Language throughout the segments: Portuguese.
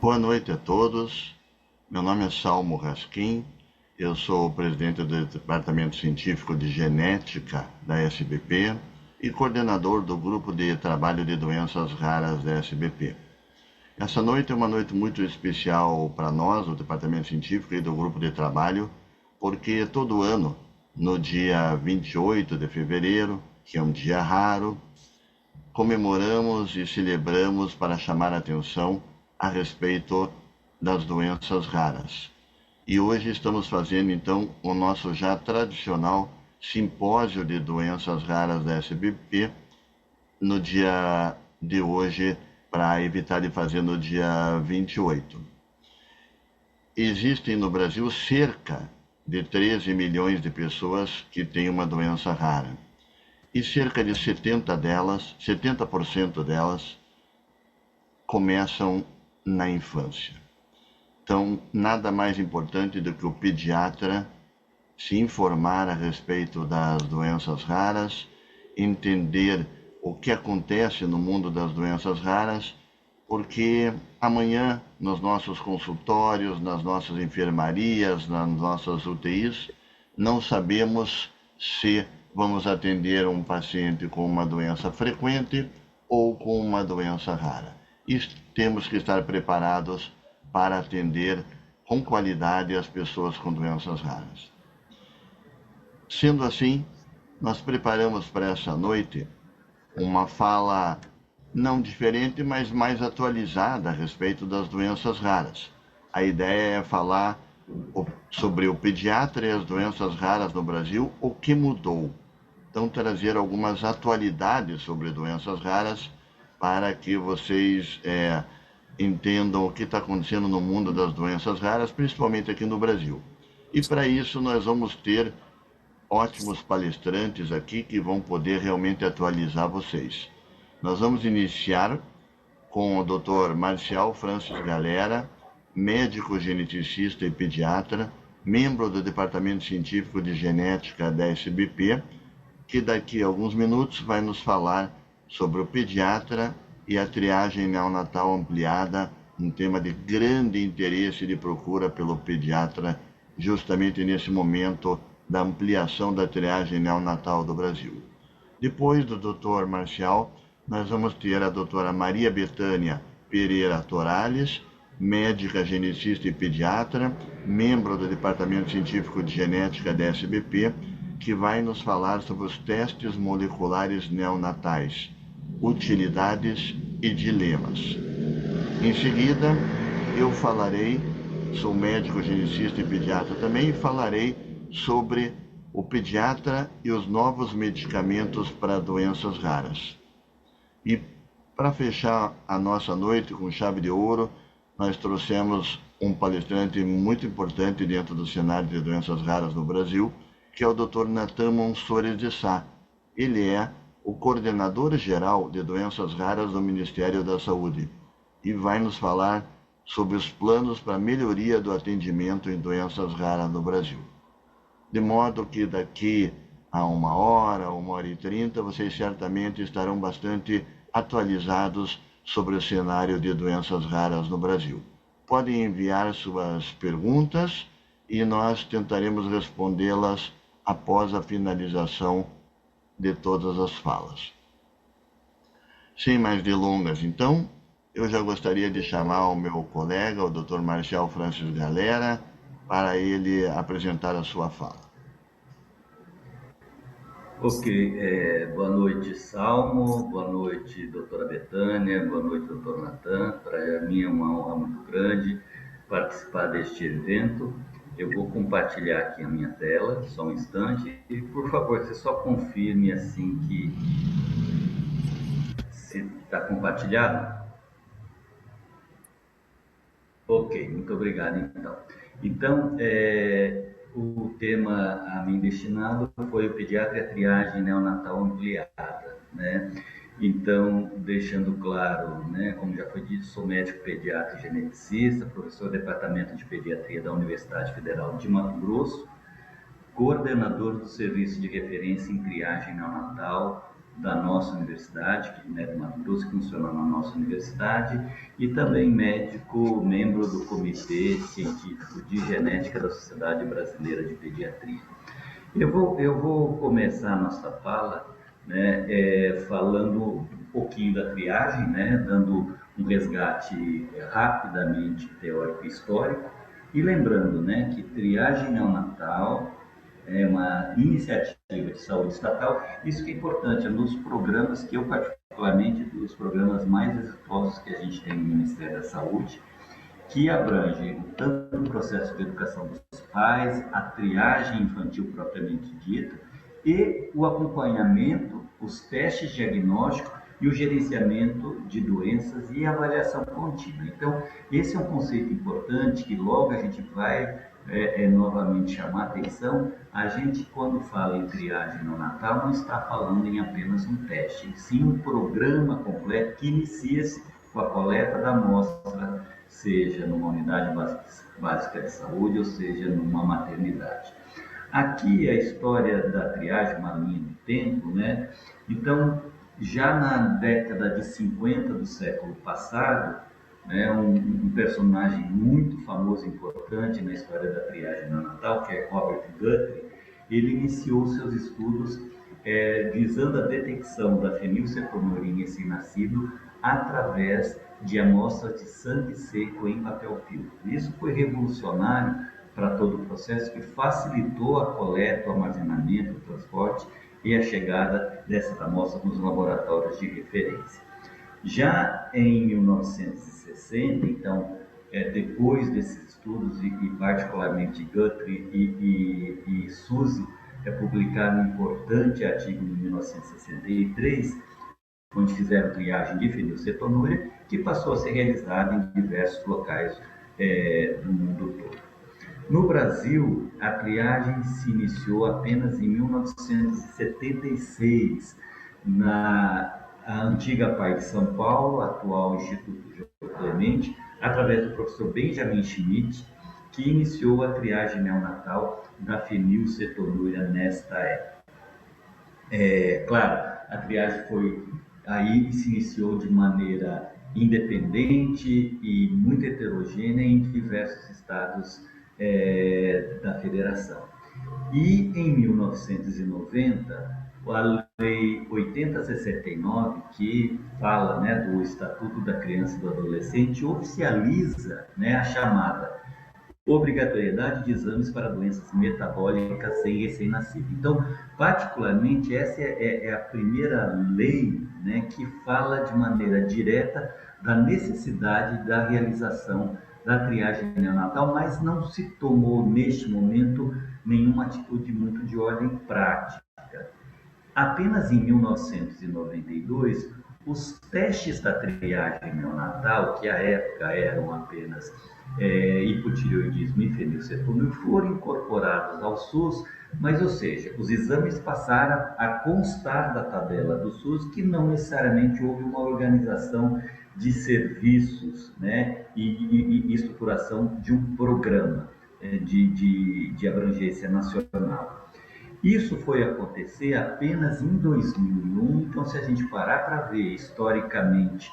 Boa noite a todos. Meu nome é Salmo Raskin. Eu sou o presidente do Departamento Científico de Genética da SBP e coordenador do Grupo de Trabalho de Doenças Raras da SBP. Essa noite é uma noite muito especial para nós, o Departamento Científico e do Grupo de Trabalho, porque todo ano, no dia 28 de fevereiro, que é um dia raro, comemoramos e celebramos para chamar a atenção a respeito das doenças raras. E hoje estamos fazendo, então, o nosso já tradicional simpósio de doenças raras da SBP no dia de hoje, para evitar de fazer no dia 28. Existem no Brasil cerca de 13 milhões de pessoas que têm uma doença rara. E cerca de 70% delas começam na infância. Então, nada mais importante do que o pediatra se informar a respeito das doenças raras, entender o que acontece no mundo das doenças raras, porque amanhã, nos nossos consultórios, nas nossas enfermarias, nas nossas UTIs, não sabemos se vamos atender um paciente com uma doença frequente ou com uma doença rara. E temos que estar preparados para atender com qualidade as pessoas com doenças raras. Sendo assim, nós preparamos para essa noite uma fala não diferente, mas mais atualizada a respeito das doenças raras. A ideia é falar sobre o pediatra e as doenças raras no Brasil, o que mudou. Então, trazer algumas atualidades sobre doenças raras para que vocês entendam o que está acontecendo no mundo das doenças raras, principalmente aqui no Brasil. E para isso nós vamos ter ótimos palestrantes aqui que vão poder realmente atualizar vocês. Nós vamos iniciar com o Dr. Marcial Francis Galera, médico geneticista e pediatra, membro do Departamento Científico de Genética da SBP, que daqui a alguns minutos vai nos falar sobre o pediatra e a triagem neonatal ampliada, um tema de grande interesse e de procura pelo pediatra, justamente nesse momento da ampliação da triagem neonatal do Brasil. Depois do Dr. Marcial, nós vamos ter a doutora Maria Bethânia Pereira Torales, médica geneticista e pediatra, membro do Departamento Científico de Genética da SBP, que vai nos falar sobre os testes moleculares neonatais, utilidades e dilemas. Em seguida, eu falarei, sou médico geneticista e pediatra também, e falarei sobre o pediatra e os novos medicamentos para doenças raras. E para fechar a nossa noite com chave de ouro, nós trouxemos um palestrante muito importante dentro do cenário de doenças raras no Brasil, que é o Dr. Natan Monsores de Sá. Ele é o coordenador geral de doenças raras do Ministério da Saúde e vai nos falar sobre os planos para melhoria do atendimento em doenças raras no Brasil. De modo que daqui a 1h e 30, vocês certamente estarão bastante atualizados sobre o cenário de doenças raras no Brasil. Podem enviar suas perguntas e nós tentaremos respondê-las após a finalização de todas as falas. Sem mais delongas, então, eu já gostaria de chamar o meu colega, o Dr. Marcial Francis Galera, para ele apresentar a sua fala. Ok, boa noite, Salmo, boa noite, doutora Bethânia, boa noite, doutor Natan. Para mim é uma honra muito grande participar deste evento. Eu vou compartilhar aqui a minha tela, só um instante, e por favor, você só confirme assim que se está compartilhado. Ok, muito obrigado então. Então, o tema a mim destinado foi o pediatra e a triagem neonatal ampliada, né? Então, deixando claro, né, como já foi dito, sou médico pediatra e geneticista, professor do Departamento de Pediatria da Universidade Federal de Mato Grosso, coordenador do Serviço de Referência em Triagem Neonatal da nossa universidade, né, do Mato Grosso, que funciona na nossa universidade, e também médico, membro do Comitê Científico de Genética da Sociedade Brasileira de Pediatria. Eu vou começar a nossa fala, né, falando um pouquinho da triagem, né, dando um resgate rapidamente teórico e histórico, e lembrando, né, que triagem neonatal é uma iniciativa de saúde estatal. Isso que é importante, é nos programas que eu particularmente, dos programas mais exitosos que a gente tem no Ministério da Saúde, que abrange tanto o processo de educação dos pais, a triagem infantil propriamente dita, e o acompanhamento, os testes diagnósticos e o gerenciamento de doenças e avaliação contínua. Então, esse é um conceito importante que logo a gente vai novamente chamar a atenção. A gente, quando fala em triagem neonatal, não está falando em apenas um teste, sim um programa completo que inicia-se com a coleta da amostra, seja numa unidade básica de saúde ou seja numa maternidade. Aqui a história da triagem, uma linha de tempo, né? Então, já na década de 50 do século passado, né, um personagem muito famoso e importante na história da triagem neonatal, que é Robert Guthrie, ele iniciou seus estudos visando a detecção da fenilcetonúria em recém-nascido através de amostras de sangue seco em papel filtro. Isso foi revolucionário para todo o processo, que facilitou a coleta, o armazenamento, o transporte e a chegada dessas amostras nos laboratórios de referência. Já em 1960, então, depois desses estudos, e particularmente Guthrie e Suzy publicaram um importante artigo em 1963, onde fizeram triagem de fenilcetonúria, que passou a ser realizada em diversos locais do mundo todo. No Brasil, a triagem se iniciou apenas em 1976, na antiga PAI de São Paulo, atual Instituto João Clemente, através do professor Benjamin Schmidt, que iniciou a triagem neonatal da fenilcetonúria nesta época. Claro, a triagem aí se iniciou de maneira independente e muito heterogênea em diversos estados da federação. E em 1990, a Lei 8069, que fala, né, do Estatuto da Criança e do Adolescente, oficializa, né, a chamada obrigatoriedade de exames para doenças metabólicas em recém-nascido. Então, particularmente, essa é a primeira lei, né, que fala de maneira direta da necessidade da realização da triagem neonatal, mas não se tomou, neste momento, nenhuma atitude muito de ordem prática. Apenas em 1992, os testes da triagem neonatal, que à época eram apenas hipotireoidismo e fenilcetonúria, foram incorporados ao SUS, mas, ou seja, os exames passaram a constar da tabela do SUS, que não necessariamente houve uma organização de serviços, né, e estruturação de um programa de abrangência nacional. Isso foi acontecer apenas em 2001, então se a gente parar para ver historicamente,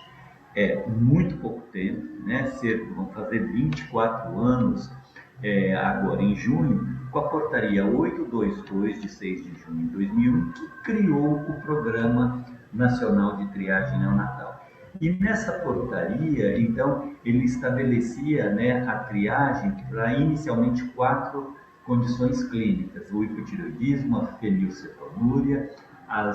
é muito pouco tempo, né? Vão fazer 24 anos agora em junho, com a portaria 822 de 6 de junho de 2001, que criou o Programa Nacional de Triagem Neonatal. E nessa portaria, então, ele estabelecia, né, a triagem para inicialmente 4 condições clínicas: o hipotireoidismo, a fenilcetonúria, a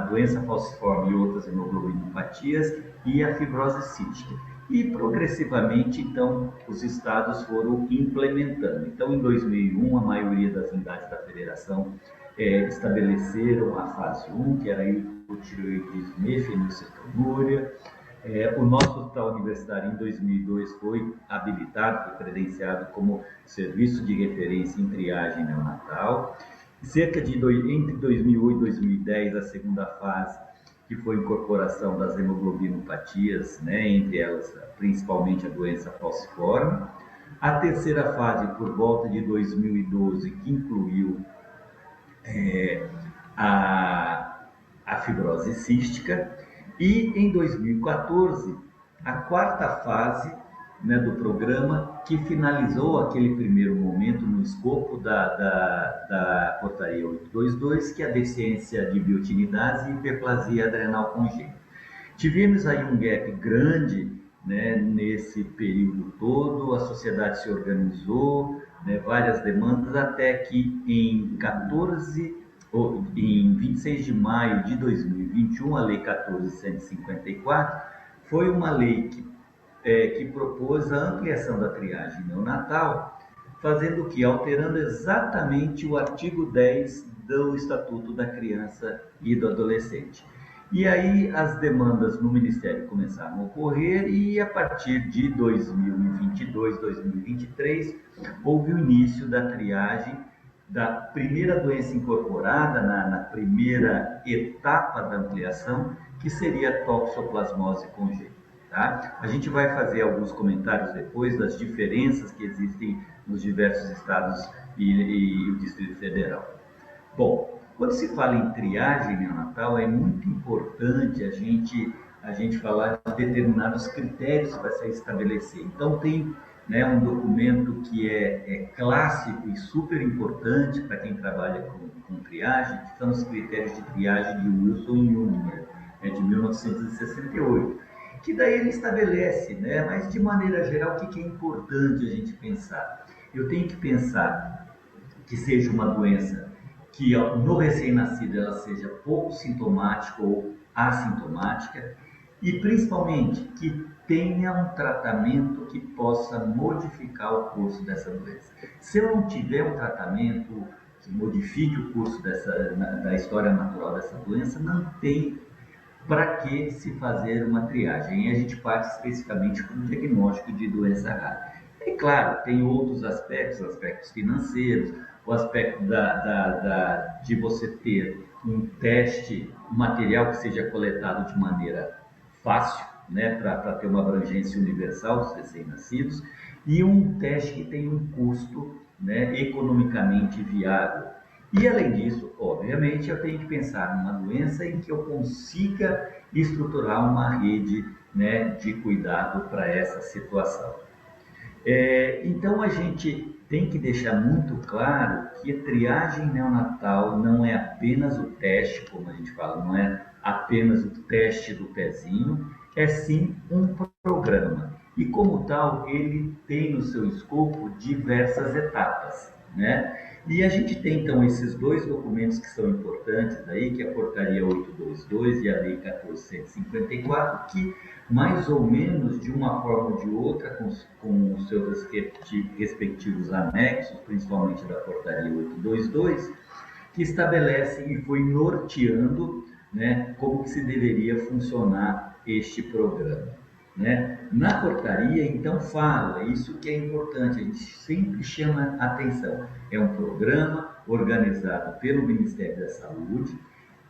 doença falciforme e outras hemoglobinopatias e a fibrose cística. E progressivamente, então, os estados foram implementando. Então, em 2001, a maioria das unidades da federação estabeleceram a fase 1, que era hipotireoidismo e fenilcetonúria. O nosso hospital universitário, em 2002, foi habilitado, foi credenciado como serviço de referência em triagem neonatal. Entre 2008 e 2010, a segunda fase, que foi a incorporação das hemoglobinopatias, né, entre elas principalmente a doença falciforme. A terceira fase, por volta de 2012, que incluiu a a fibrose cística, e em 2014, a quarta fase, né, do programa, que finalizou aquele primeiro momento no escopo da portaria 822, que é a deficiência de biotinidase e hiperplasia adrenal congênita. Tivemos aí um gap grande, né, nesse período todo, a sociedade se organizou, né, várias demandas, até que em 26 de maio de 2021, a Lei 14.154 foi uma lei que propôs a ampliação da triagem neonatal, fazendo o que? Alterando exatamente o artigo 10 do Estatuto da Criança e do Adolescente. E aí as demandas no Ministério começaram a ocorrer e a partir de 2022, 2023, houve o início da triagem da primeira doença incorporada na primeira etapa da ampliação, que seria a toxoplasmose congênita. Tá? A gente vai fazer alguns comentários depois das diferenças que existem nos diversos estados e o Distrito Federal. Bom, quando se fala em triagem neonatal, é muito importante a gente falar de determinados critérios para se estabelecer. Então, tem, né, um documento que é clássico e super importante para quem trabalha com triagem, que são os critérios de triagem de Wilson e Jungner, né, de 1968. Que daí ele estabelece, né? Mas de maneira geral, o que é importante a gente pensar? Eu tenho que pensar que seja uma doença que no recém-nascido ela seja pouco sintomática ou assintomática e principalmente que tenha um tratamento que possa modificar o curso dessa doença. Se eu não tiver um tratamento que modifique o curso da história natural dessa doença, não tem para que se fazer uma triagem. E a gente parte especificamente para o diagnóstico de doença rara. É claro, tem outros aspectos financeiros, o aspecto de você ter um teste, um material que seja coletado de maneira fácil, né, para ter uma abrangência universal dos recém-nascidos, e um teste que tem um custo, né, economicamente viável. E além disso, obviamente, eu tenho que pensar numa doença em que eu consiga estruturar uma rede, né, de cuidado para essa situação. Então a gente tem que deixar muito claro que a triagem neonatal não é apenas o teste, como a gente fala, não é apenas o teste do pezinho, é sim um programa. E como tal, ele tem no seu escopo diversas etapas, né? E a gente tem então esses dois documentos que são importantes aí, que é a Portaria 822 e a Lei 14.154, que mais ou menos de uma forma ou de outra, com os seus respectivos anexos, principalmente da Portaria 822, que estabelece e foi norteando, né, como que se deveria funcionar este programa. Né? Na portaria, então, fala, isso que é importante, a gente sempre chama atenção, é um programa organizado pelo Ministério da Saúde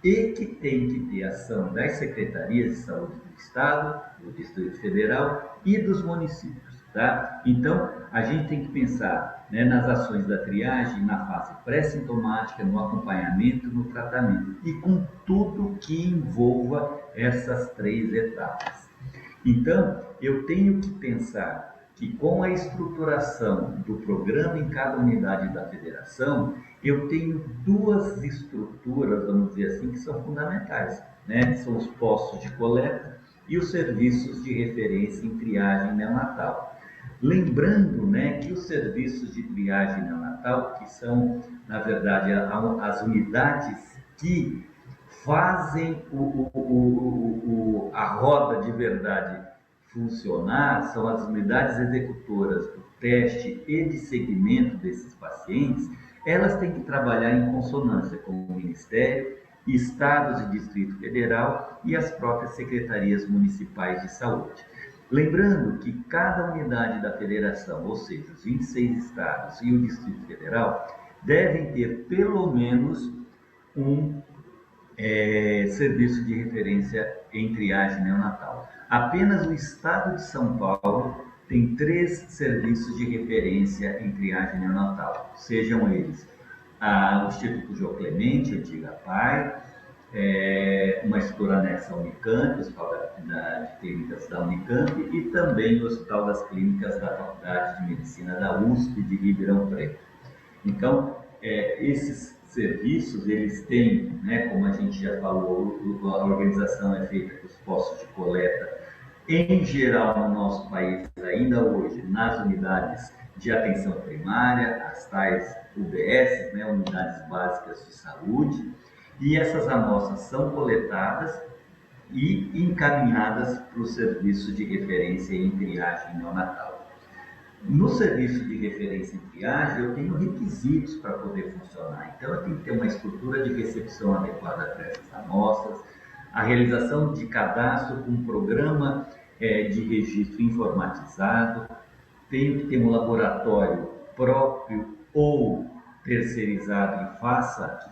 e que tem que ter ação das secretarias de saúde do Estado, do Distrito Federal e dos municípios. Tá? Então, a gente tem que pensar, né, nas ações da triagem, na fase pré-sintomática, no acompanhamento, no tratamento e com tudo que envolva essas três etapas. Então, eu tenho que pensar que com a estruturação do programa em cada unidade da federação, eu tenho duas estruturas, vamos dizer assim, que são fundamentais, né? São os postos de coleta e os serviços de referência em triagem neonatal. Lembrando, né, que os serviços de triagem neonatal, que são, na verdade, as unidades que fazem a roda de verdade funcionar, são as unidades executoras do teste e de segmento desses pacientes, elas têm que trabalhar em consonância com o Ministério, Estados e Distrito Federal e as próprias secretarias municipais de saúde. Lembrando que cada unidade da federação, ou seja, os 26 estados e o Distrito Federal, devem ter pelo menos um serviço de referência em triagem neonatal. Apenas o estado de São Paulo tem 3 serviços de referência em triagem neonatal, sejam eles o Instituto João Clemente, antiga PAI, uma estrutura anexa à Unicamp, o Hospital de Clínicas da Unicamp, e também o Hospital das Clínicas da Faculdade de Medicina da USP de Ribeirão Preto. Então, esses serviços, eles têm, né, como a gente já falou, a organização é feita com os postos de coleta, em geral no nosso país, ainda hoje, nas unidades de atenção primária, as tais UBS, né, Unidades Básicas de Saúde, e essas amostras são coletadas e encaminhadas para o serviço de referência em triagem neonatal. No serviço de referência em triagem, eu tenho requisitos para poder funcionar. Então, eu tenho que ter uma estrutura de recepção adequada para essas amostras, a realização de cadastro com um programa de registro informatizado, tenho que ter um laboratório próprio ou terceirizado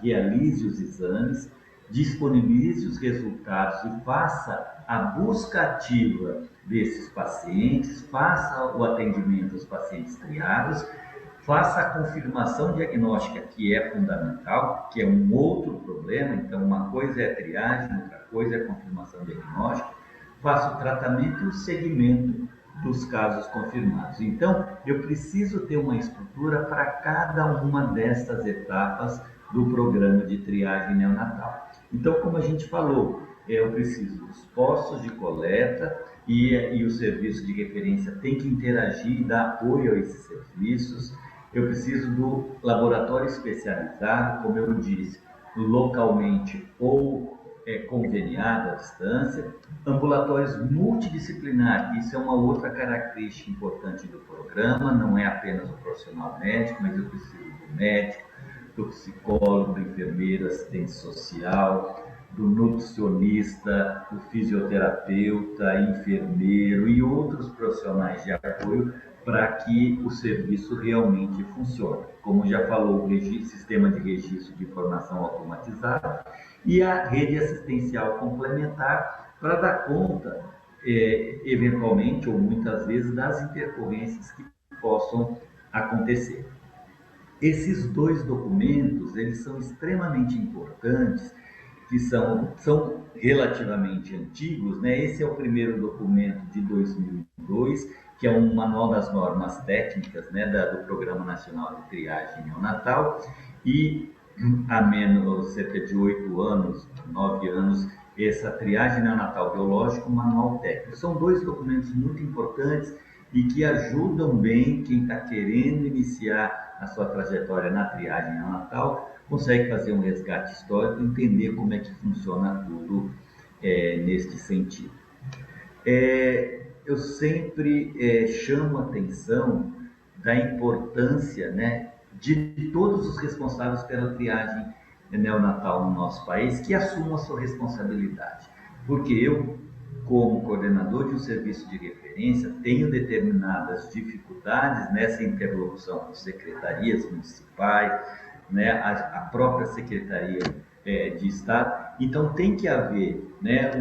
que realize os exames, disponibilize os resultados e faça a busca ativa desses pacientes, faça o atendimento aos pacientes triados, faça a confirmação diagnóstica, que é fundamental, que é um outro problema. Então, uma coisa é a triagem, outra coisa é a confirmação diagnóstica, faça o tratamento e o segmento dos casos confirmados. Então, eu preciso ter uma estrutura para cada uma dessas etapas do programa de triagem neonatal. Então, como a gente falou, eu preciso dos postos de coleta e o serviço de referência tem que interagir e dar apoio a esses serviços. Eu preciso do laboratório especializado, como eu disse, localmente ou conveniado à distância, ambulatórios multidisciplinares, isso é uma outra característica importante do programa, não é apenas o profissional médico, mas eu preciso do médico, do psicólogo, do enfermeiro, assistente social, do nutricionista, do fisioterapeuta, enfermeiro e outros profissionais de apoio para que o serviço realmente funcione. Como já falou, o sistema de registro de informação automatizado e a rede assistencial complementar para dar conta, eventualmente ou muitas vezes, das intercorrências que possam acontecer. Esses dois documentos, eles são extremamente importantes, que são relativamente antigos, né? Esse é o primeiro documento de 2002, que é um manual das normas técnicas, né, do Programa Nacional de Triagem Neonatal, e há menos, cerca de 8 anos, 9 anos, essa triagem neonatal biológica, o manual técnico. São dois documentos muito importantes e que ajudam bem quem está querendo iniciar a sua trajetória na triagem neonatal, consegue fazer um resgate histórico, entender como é que funciona tudo neste sentido. Eu sempre chamo a atenção da importância, né, de todos os responsáveis pela triagem neonatal no nosso país, que assumam a sua responsabilidade. Porque eu, como coordenador de um serviço de referência, tenho determinadas dificuldades nessa interlocução com secretarias municipais, né, a própria Secretaria de Estado. Então, tem que haver, né,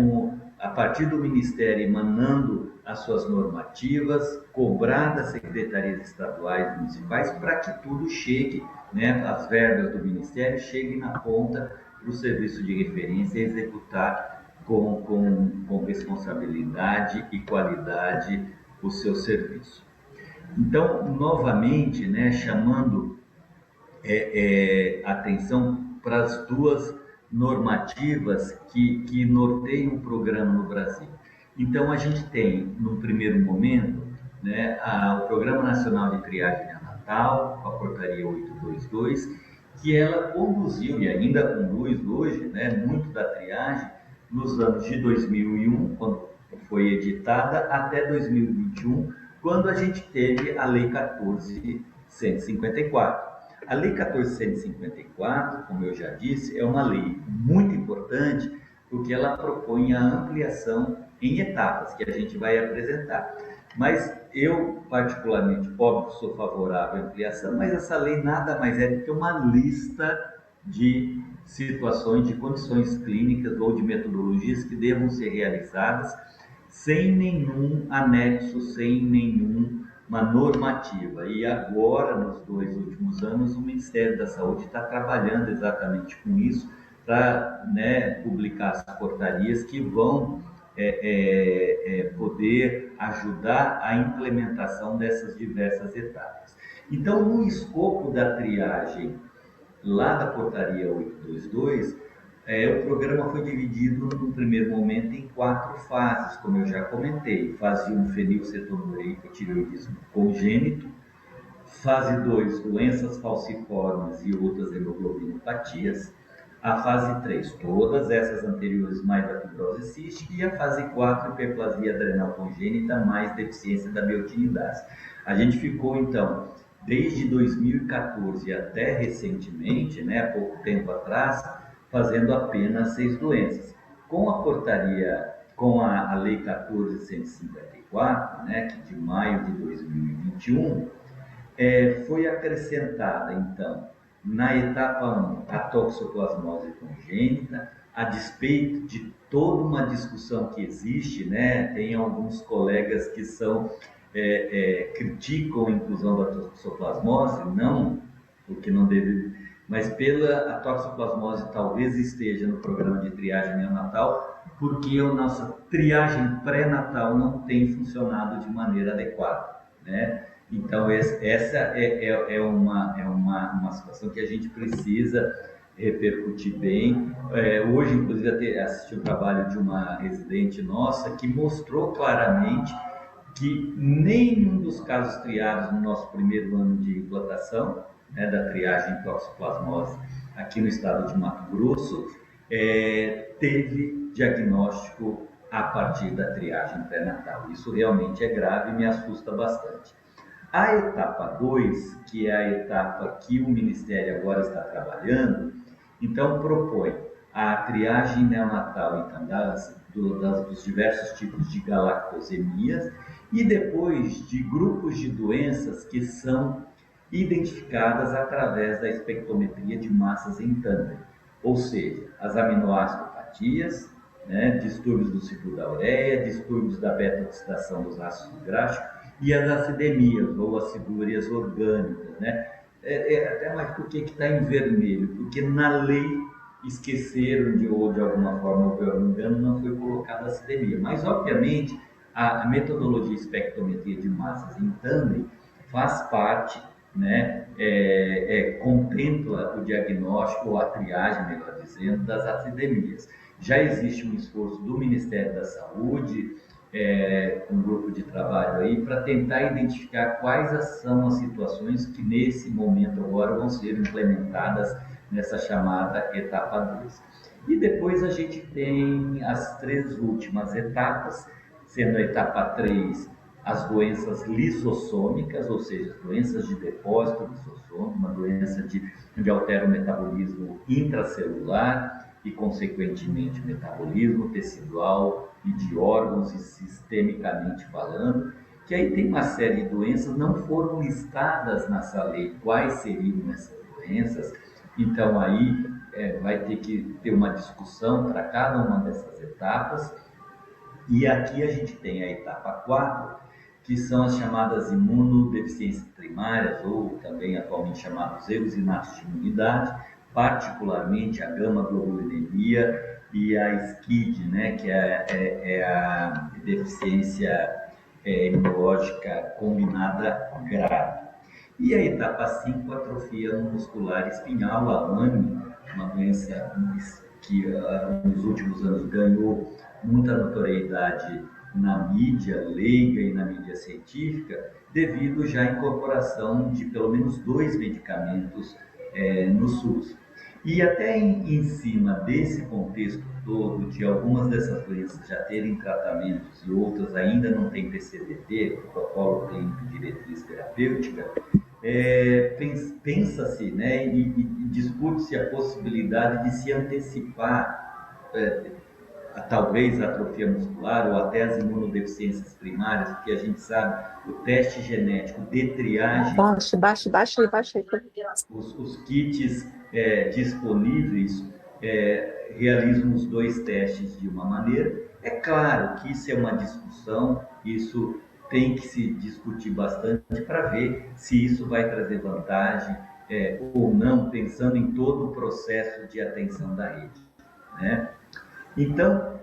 a partir do Ministério emanando as suas normativas, cobrar das secretarias estaduais e municipais para que tudo chegue, né, as verbas do Ministério cheguem na ponta para o serviço de referência executar com responsabilidade e qualidade o seu serviço. Então, novamente, né, chamando atenção para as duas normativas que norteiam o programa no Brasil. Então, a gente tem, no primeiro momento, né, o Programa Nacional de Triagem Neonatal, com a Portaria 822, que ela conduziu e ainda conduz hoje, né, muito da triagem nos anos de 2001, quando foi editada, até 2021, quando a gente teve a Lei 14.154. A Lei 14.154, como eu já disse, é uma lei muito importante porque ela propõe a ampliação em etapas que a gente vai apresentar. Mas eu, particularmente, óbvio, sou favorável à ampliação, mas essa lei nada mais é do que uma lista de situações, de condições clínicas ou de metodologias que devam ser realizadas sem nenhum anexo, sem nenhuma normativa. E agora, nos 2 últimos anos, o Ministério da Saúde está trabalhando exatamente com isso, para, né, publicar as portarias que vão poder ajudar a implementação dessas diversas etapas. Então, no escopo da triagem lá da portaria 822, o programa foi dividido no primeiro momento em 4 fases, como eu já comentei. Fase 1, fenilcetonúria e hipotireoidismo congênito. Fase 2, doenças falciformes e outras hemoglobinopatias. A fase 3, todas essas anteriores mais a fibrose cística. E a fase 4, hiperplasia adrenal congênita mais deficiência da biotinidase. A gente ficou, então, desde 2014 até recentemente, né, há pouco tempo atrás, fazendo apenas 6 doenças. Com a portaria, com a Lei 14.154, né, que de maio de 2021, foi acrescentada, então, na etapa 1, a toxoplasmose congênita, a despeito de toda uma discussão que existe, né? Tem alguns colegas que criticam a inclusão da toxoplasmose, não, porque não deve, mas a toxoplasmose talvez esteja no programa de triagem neonatal, porque a nossa triagem pré-natal não tem funcionado de maneira adequada, né? Então, essa é uma situação que a gente precisa repercutir bem. Hoje, inclusive, assisti um trabalho de uma residente nossa que mostrou claramente que nenhum dos casos triados no nosso primeiro ano de implantação, né, da triagem toxoplasmose aqui no estado de Mato Grosso, teve diagnóstico a partir da triagem pré-natal. Isso realmente é grave e me assusta bastante. A etapa 2, que é a etapa que o Ministério agora está trabalhando, então propõe a triagem neonatal, então, dos diversos tipos de galactosemias e depois de grupos de doenças que são identificadas através da espectrometria de massas em tandem, ou seja, as aminoácido-patias, né, distúrbios do ciclo da ureia, distúrbios da beta-oxidação dos ácidos gráficos e as acidemias ou acidúrias orgânicas, né? Até mais por que está em vermelho? Porque na lei esqueceram ou de alguma forma houve algum engano, não foi colocada a acidemia. Mas, obviamente, a metodologia espectrometria de massas em tandem faz parte, né, contempla o diagnóstico ou a triagem, melhor dizendo, das acidemias. Já existe um esforço do Ministério da Saúde, um grupo de trabalho aí, para tentar identificar quais são as situações que nesse momento agora vão ser implementadas nessa chamada etapa 2. E depois a gente tem as 3 últimas etapas, sendo a etapa 3 as doenças lisossômicas, ou seja, as doenças de depósito lisossômico, uma doença onde altera o metabolismo intracelular e, consequentemente, o metabolismo tecidual e de órgãos e sistemicamente falando, que aí tem uma série de doenças, não foram listadas nessa lei quais seriam essas doenças, então aí vai ter que ter uma discussão para cada uma dessas etapas. E aqui a gente tem a etapa 4, que são as chamadas imunodeficiências primárias, ou também atualmente chamados erros inatos de imunidade, particularmente a gama-globulinemia e a SCID, né, que é a deficiência imunológica combinada grave. E a etapa 5, atrofia muscular espinhal, a AME, uma doença que nos últimos anos ganhou muita notoriedade na mídia leiga e na mídia científica, devido já à incorporação de pelo menos 2 medicamentos no SUS. E até em cima desse contexto todo, de algumas dessas doenças já terem tratamentos e outras ainda não têm PCDT, protocolo clínico de diretriz terapêutica, pensa-se, né, e discute-se a possibilidade de se antecipar talvez a atrofia muscular ou até as imunodeficiências primárias, porque a gente sabe o teste genético de triagem, baixa aí. os kits disponíveis realizam os 2 testes de uma maneira. É claro que isso é uma discussão, isso tem que se discutir bastante para ver se isso vai trazer vantagem ou não, pensando em todo o processo de atenção da rede, né? Então,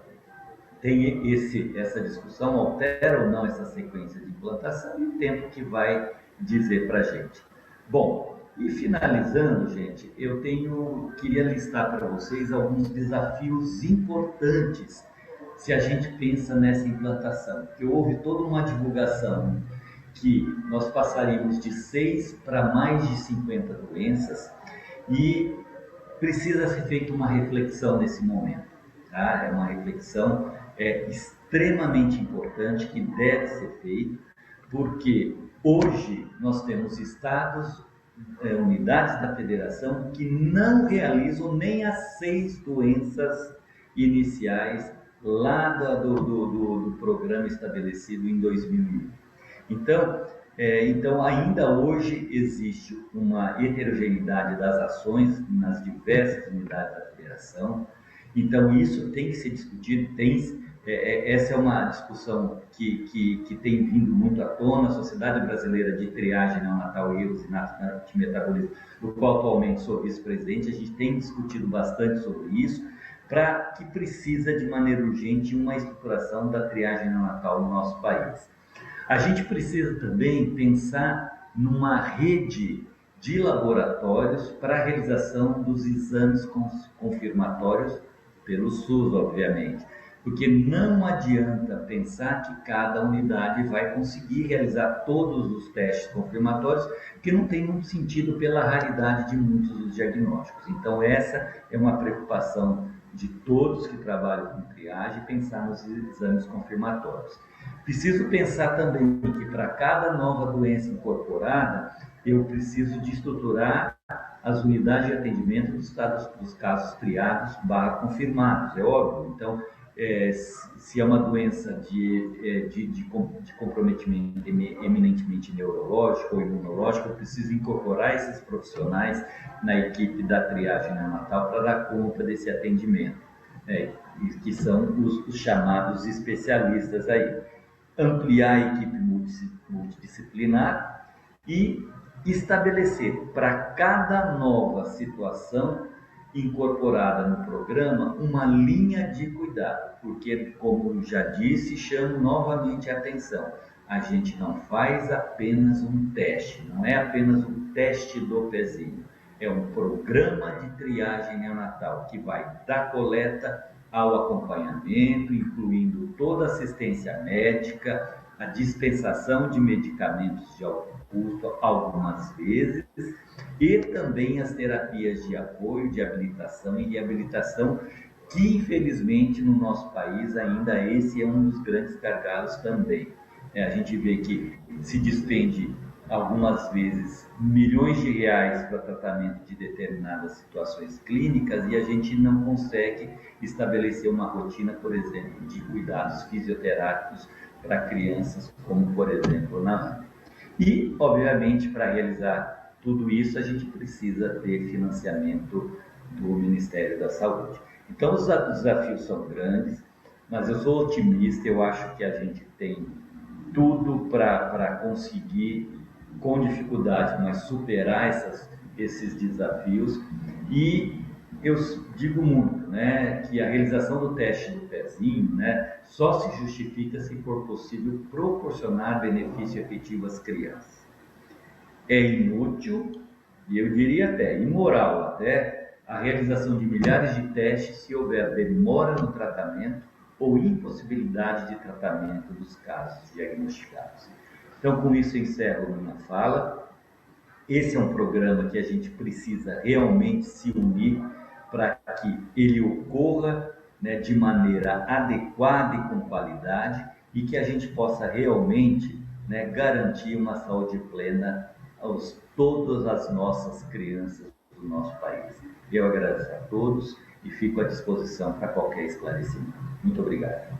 tem essa discussão, altera ou não essa sequência de implantação e o tempo que vai dizer para a gente. Bom, e finalizando, gente, queria listar para vocês alguns desafios importantes se a gente pensa nessa implantação, porque houve toda uma divulgação que nós passaríamos de 6 para mais de 50 doenças e precisa ser feita uma reflexão nesse momento, tá? É uma reflexão extremamente importante que deve ser feita, porque hoje nós temos estados, unidades da federação que não realizam nem as 6 doenças iniciais lá do programa estabelecido em 2001. Então, ainda hoje existe uma heterogeneidade das ações nas diversas unidades da federação. Então, isso tem que ser discutido. Essa é uma discussão que tem vindo muito à tona. A Sociedade Brasileira de Triagem Neonatal e Usinato de Metabolismo, do qual atualmente sou vice-presidente, a gente tem discutido bastante sobre isso, para que precisa de maneira urgente uma estruturação da triagem neonatal no nosso país. A gente precisa também pensar numa rede de laboratórios para a realização dos exames confirmatórios pelo SUS, obviamente, porque não adianta pensar que cada unidade vai conseguir realizar todos os testes confirmatórios, porque não tem muito sentido pela raridade de muitos dos diagnósticos. Então, essa é uma preocupação de todos que trabalham com triagem, pensar nos exames confirmatórios. Preciso pensar também que para cada nova doença incorporada, eu preciso de estruturar as unidades de atendimento dos casos triados / confirmados, é óbvio. Então, se é uma doença de comprometimento eminentemente neurológico ou imunológico, eu preciso incorporar esses profissionais na equipe da triagem neonatal para dar conta desse atendimento, que são os chamados especialistas aí. Ampliar a equipe multidisciplinar e estabelecer para cada nova situação incorporada no programa uma linha de cuidado, porque, como já disse, chamo novamente a atenção, a gente não faz apenas um teste, não é apenas um teste do pezinho, é um programa de triagem neonatal que vai da coleta ao acompanhamento, incluindo toda a assistência médica, a dispensação de medicamentos de alto custo algumas vezes, e também as terapias de apoio, de habilitação e reabilitação, que infelizmente no nosso país ainda esse é um dos grandes gargalos também. A gente vê que se despende algumas vezes milhões de reais para tratamento de determinadas situações clínicas e a gente não consegue estabelecer uma rotina, por exemplo, de cuidados fisioterápicos para crianças, como por exemplo na AMP. E, obviamente, para realizar tudo isso, a gente precisa ter financiamento do Ministério da Saúde. Então, os desafios são grandes, mas eu sou otimista, eu acho que a gente tem tudo para conseguir, com dificuldade, mas superar esses desafios. E eu digo muito, né, que a realização do teste do pezinho, né, só se justifica se for possível proporcionar benefício efetivo às crianças. É inútil, e eu diria até imoral até, a realização de milhares de testes se houver demora no tratamento ou impossibilidade de tratamento dos casos diagnosticados. Então, com isso, eu encerro minha fala. Esse é um programa que a gente precisa realmente se unir para que ele ocorra, né, de maneira adequada e com qualidade e que a gente possa realmente, né, garantir uma saúde plena a todas as nossas crianças do nosso país. Eu agradeço a todos e fico à disposição para qualquer esclarecimento. Muito obrigado.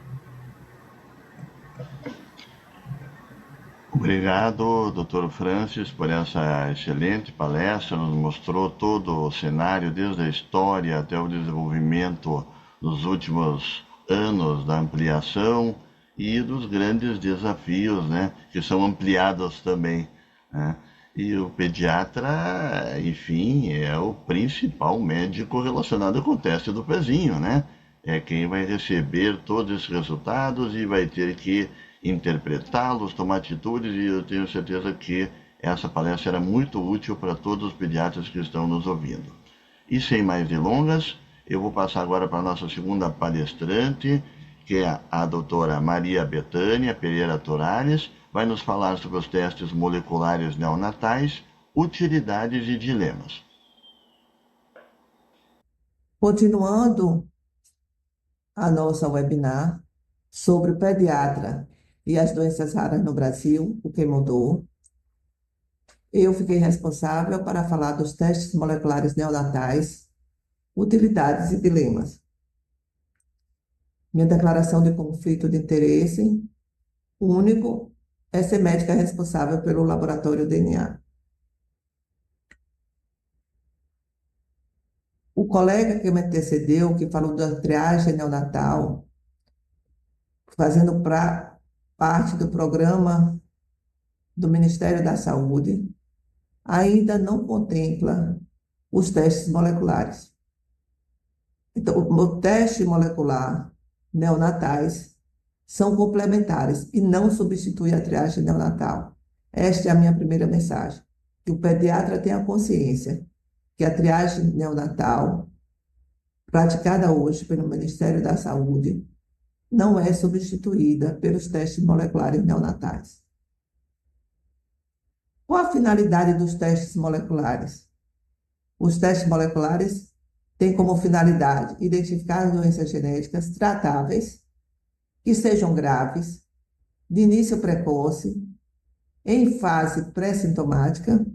Obrigado, Dr. Francis, por essa excelente palestra. Nos mostrou todo o cenário, desde a história até o desenvolvimento nos últimos anos da ampliação e dos grandes desafios, né, que são ampliados também, né? E o pediatra, enfim, é o principal médico relacionado com o teste do pezinho, né? É quem vai receber todos esses resultados e vai ter que interpretá-los, tomar atitudes, e eu tenho certeza que essa palestra era muito útil para todos os pediatras que estão nos ouvindo. E sem mais delongas, eu vou passar agora para a nossa segunda palestrante, que é a doutora Maria Betânia Pereira Torales, vai nos falar sobre os testes moleculares neonatais, utilidades e dilemas. Continuando a nossa webinar sobre o pediatra e as doenças raras no Brasil, o que mudou, eu fiquei responsável para falar dos testes moleculares neonatais, utilidades e dilemas. Minha declaração de conflito de interesse único é ser médica responsável pelo laboratório DNA. O colega que me antecedeu, que falou da triagem neonatal, fazendo parte do programa do Ministério da Saúde, ainda não contempla os testes moleculares. Então, o teste molecular neonatais são complementares e não substitui a triagem neonatal. Esta é a minha primeira mensagem. Que o pediatra tenha consciência que a triagem neonatal, praticada hoje pelo Ministério da Saúde, não é substituída pelos testes moleculares neonatais. Qual a finalidade dos testes moleculares? Os testes moleculares têm como finalidade identificar doenças genéticas tratáveis, que sejam graves, de início precoce, em fase pré-sintomática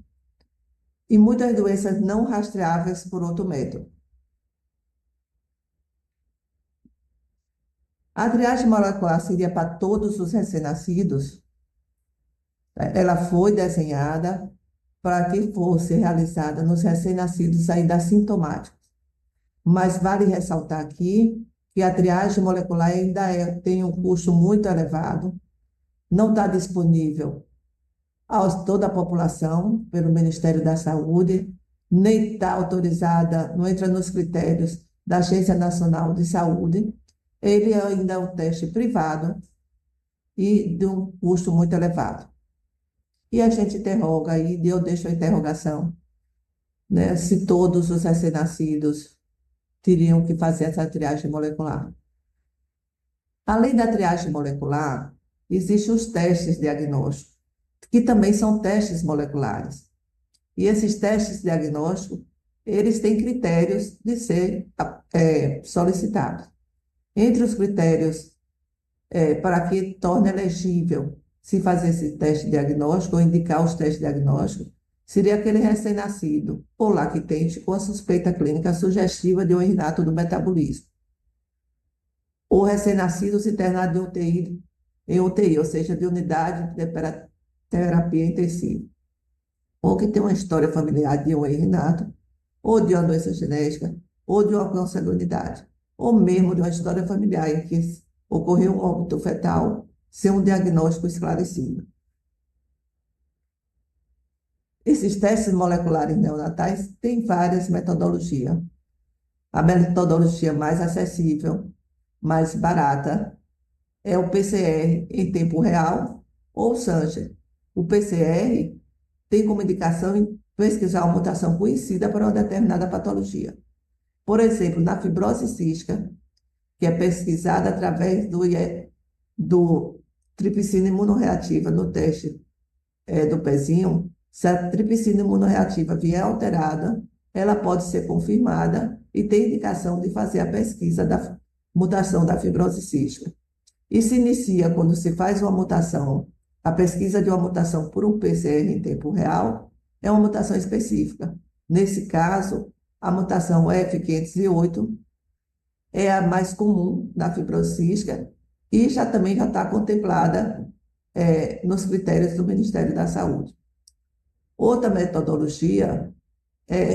e muitas doenças não rastreáveis por outro método. A triagem molecular seria para todos os recém-nascidos. Ela foi desenhada para que fosse realizada nos recém-nascidos ainda assintomáticos. Mas vale ressaltar aqui que a triagem molecular ainda tem um custo muito elevado, não está disponível a toda a população pelo Ministério da Saúde, nem está autorizada, não entra nos critérios da Agência Nacional de Saúde. Ele ainda é um teste privado e de um custo muito elevado. E a gente interroga aí, eu deixo a interrogação, né, se todos os recém-nascidos teriam que fazer essa triagem molecular. Além da triagem molecular, existem os testes diagnósticos, que também são testes moleculares. E esses testes diagnósticos, eles têm critérios de ser solicitados. Entre os critérios para que torne elegível se fazer esse teste diagnóstico ou indicar os testes diagnósticos, seria aquele recém-nascido ou lactente com a suspeita clínica sugestiva de um inato do metabolismo. Ou recém-nascidos internados em UTI, ou seja, de unidade de terapia intensiva. Ou que tem uma história familiar de um inato, ou de uma doença genética, ou de uma consanguinidade, ou mesmo de uma história familiar em que ocorreu um óbito fetal sem um diagnóstico esclarecido. Esses testes moleculares neonatais têm várias metodologias. A metodologia mais acessível, mais barata, é o PCR em tempo real ou o Sanger. O PCR tem como indicação em pesquisar uma mutação conhecida para uma determinada patologia. Por exemplo, na fibrose cística, que é pesquisada através do tripsina imunorreativa no teste do pezinho. Se a tripsina imunorreativa vier alterada, ela pode ser confirmada e tem indicação de fazer a pesquisa da mutação da fibrose cística. E se inicia quando se faz uma mutação, a pesquisa de uma mutação por um PCR em tempo real, é uma mutação específica. Nesse caso, a mutação F508 é a mais comum na fibrose cística e também já está contemplada nos critérios do Ministério da Saúde. Outra metodologia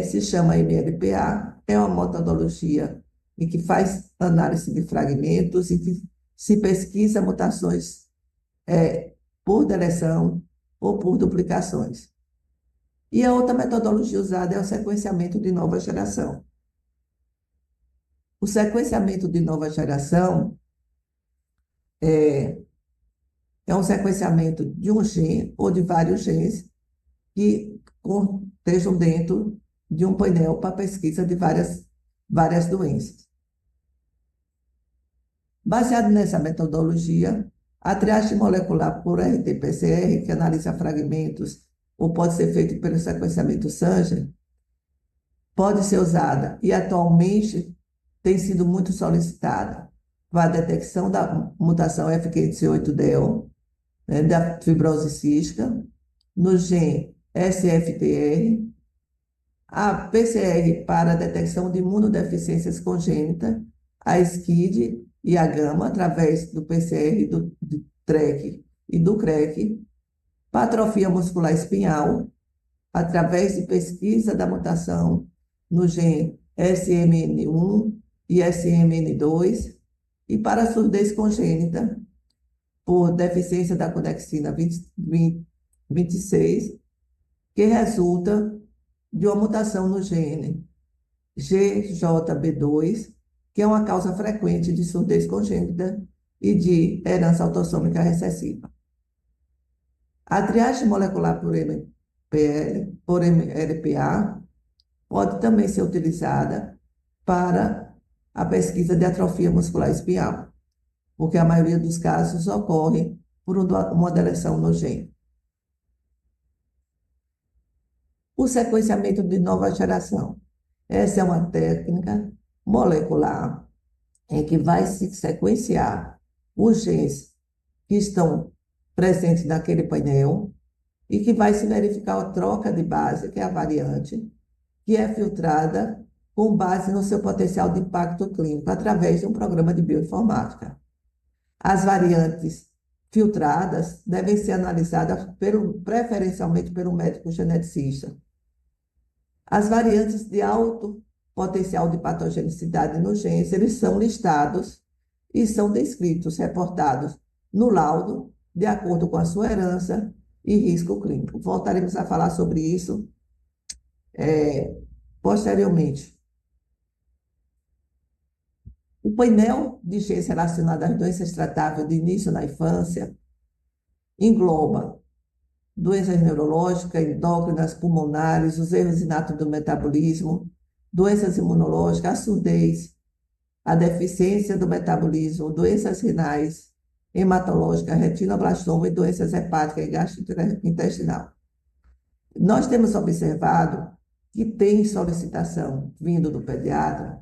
se chama MLPA, é uma metodologia em que faz análise de fragmentos e que se pesquisa mutações por deleção ou por duplicações. E a outra metodologia usada é o sequenciamento de nova geração. O sequenciamento de nova geração é, é um sequenciamento de um gene ou de vários genes que estejam dentro de um painel para pesquisa de várias doenças. Baseado nessa metodologia, a triagem molecular por RT-PCR, que analisa fragmentos, ou pode ser feito pelo sequenciamento Sanger, pode ser usada e atualmente tem sido muito solicitada para a detecção da mutação F508del, né, da fibrose cística, no gene SFTR, a PCR para a detecção de imunodeficiências congênitas, a SCID e a gama, através do PCR, do TREC e do CREC, para atrofia muscular espinhal, através de pesquisa da mutação no gene SMN1 e SMN2, e para a surdez congênita, por deficiência da conexina 26, que resulta de uma mutação no gene GJB2, que é uma causa frequente de surdez congênita e de herança autossômica recessiva. A triagem molecular por MLPA pode também ser utilizada para a pesquisa de atrofia muscular espinhal, porque a maioria dos casos ocorre por uma deleção no gene. O sequenciamento de nova geração. Essa é uma técnica molecular em que vai se sequenciar os genes que estão presentes naquele painel e que vai se verificar a troca de base, que é a variante, que é filtrada com base no seu potencial de impacto clínico, através de um programa de bioinformática. As variantes filtradas devem ser analisadas preferencialmente pelo médico geneticista. As variantes de alto potencial de patogenicidade nos genes, eles são listados e são descritos, reportados no laudo, de acordo com a sua herança e risco clínico. Voltaremos a falar sobre isso posteriormente. O painel de genes relacionados às doenças tratáveis de início na infância engloba doenças neurológicas, endócrinas, pulmonares, os erros inatos do metabolismo, doenças imunológicas, a surdez, a deficiência do metabolismo, doenças renais, hematológicas, retinoblastoma e doenças hepáticas e gastrointestinal. Nós temos observado que tem solicitação vindo do pediatra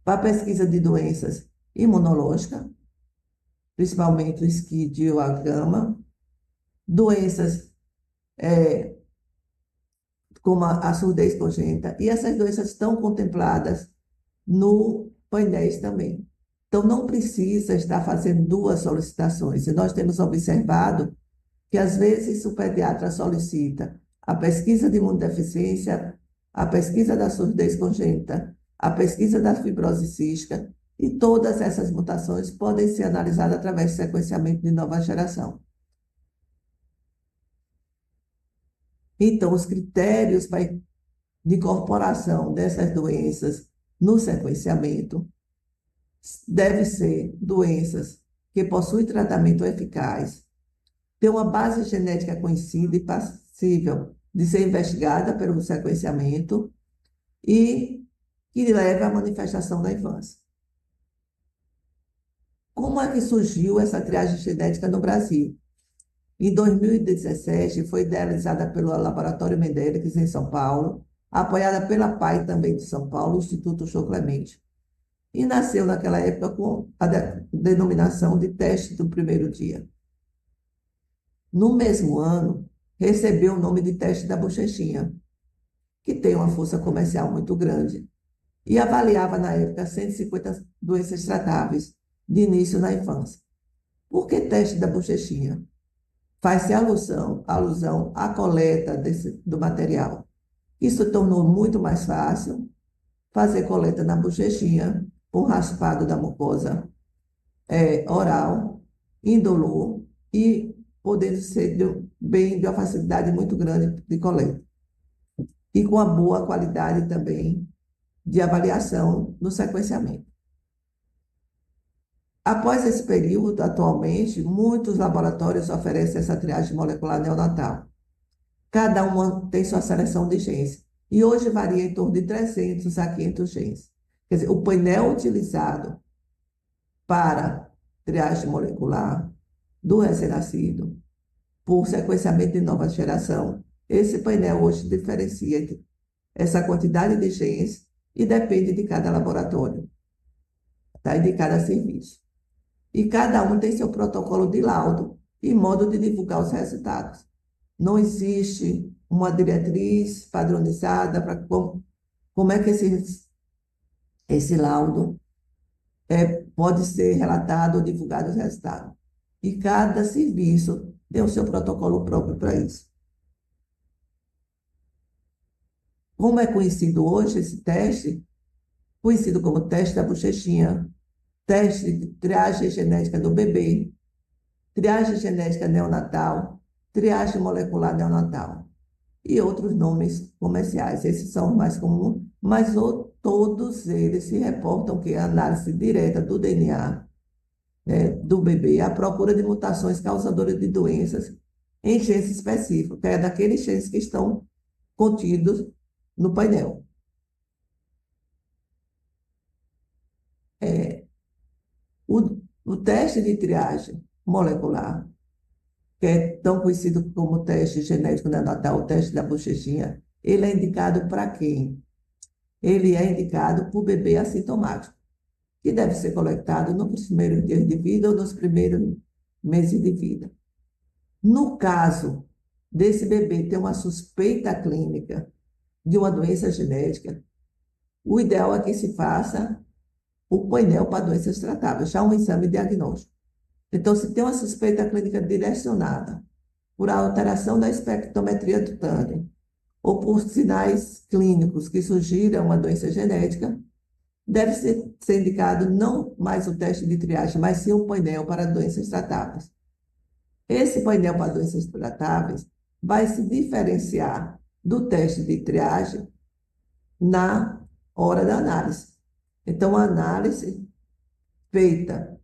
para pesquisa de doenças imunológicas, principalmente o SCID ou a gama, doenças como a surdez congênita, e essas doenças estão contempladas no painéis também. Então, não precisa estar fazendo duas solicitações. E nós temos observado que, às vezes, o pediatra solicita a pesquisa de imunodeficiência, a pesquisa da surdez congênita, a pesquisa da fibrose cística, e todas essas mutações podem ser analisadas através de sequenciamento de nova geração. Então, os critérios de incorporação dessas doenças no sequenciamento devem ser doenças que possuem tratamento eficaz, ter uma base genética conhecida e passível de ser investigada pelo sequenciamento e que leve à manifestação da infância. Como é que surgiu essa triagem genética no Brasil? Em 2017, foi idealizada pelo Laboratório Mendelex, em São Paulo, apoiada pela PAI também de São Paulo, o Instituto Show Clemente. E nasceu naquela época com a denominação de teste do primeiro dia. No mesmo ano, recebeu o nome de teste da bochechinha, que tem uma força comercial muito grande, e avaliava na época 150 doenças tratáveis de início na infância. Por que teste da bochechinha? Faz-se alusão à coleta do material. Isso tornou muito mais fácil fazer coleta na bochechinha, com raspado da mucosa oral, indolor, e podendo ser de uma facilidade muito grande de coleta. e com a boa qualidade também de avaliação no sequenciamento. Após esse período, atualmente, muitos laboratórios oferecem essa triagem molecular neonatal. Cada uma tem sua seleção de genes, e hoje varia em torno de 300 a 500 genes. Quer dizer, o painel utilizado para triagem molecular do recém-nascido, por sequenciamento de nova geração, esse painel hoje diferencia entre essa quantidade de genes e depende de cada laboratório, tá? E de cada serviço. E cada um tem seu protocolo de laudo e modo de divulgar os resultados. Não existe uma diretriz padronizada para como é que esse laudo pode ser relatado ou divulgado os resultados. E cada serviço tem o seu protocolo próprio para isso. Como é conhecido hoje esse teste? Conhecido como teste da bochechinha, teste de triagem genética do bebê, triagem genética neonatal, triagem molecular neonatal e outros nomes comerciais. Esses são os mais comuns, mas todos eles se reportam que a análise direta do DNA, né, do bebê, à procura de mutações causadoras de doenças em genes específicos, que é daqueles genes que estão contidos no painel. O teste de triagem molecular, que é tão conhecido como teste genético neonatal, o teste da bochechinha, ele é indicado para quem? Ele é indicado para o bebê assintomático, que deve ser coletado nos primeiros dias de vida ou nos primeiros meses de vida. No caso desse bebê ter uma suspeita clínica de uma doença genética, o ideal é que se faça o painel para doenças tratáveis, já um exame diagnóstico. Então, se tem uma suspeita clínica direcionada por alteração da espectrometria do tânio ou por sinais clínicos que sugiram uma doença genética, deve ser indicado não mais o teste de triagem, mas sim o painel para doenças tratáveis. Esse painel para doenças tratáveis vai se diferenciar do teste de triagem na hora da análise. Então, a análise feita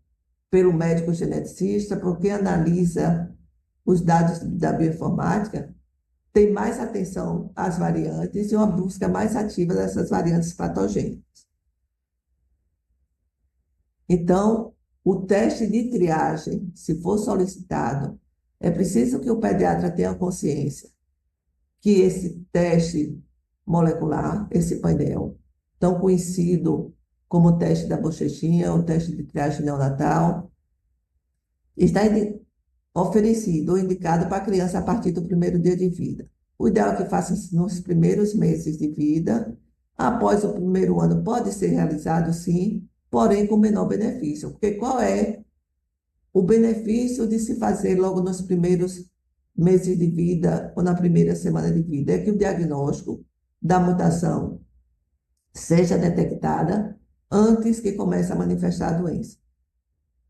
pelo médico geneticista, porque analisa os dados da bioinformática, tem mais atenção às variantes e uma busca mais ativa dessas variantes patogênicas. Então, o teste de triagem, se for solicitado, é preciso que o pediatra tenha consciência que esse teste molecular, esse painel, tão conhecido como o teste da bochechinha, o teste de triagem neonatal, está oferecido ou indicado para a criança a partir do primeiro dia de vida. O ideal é que faça nos primeiros meses de vida. Após o primeiro ano pode ser realizado, sim, porém com menor benefício. Porque qual é o benefício de se fazer logo nos primeiros meses de vida ou na primeira semana de vida? É que o diagnóstico da mutação seja detectada antes que comece a manifestar a doença,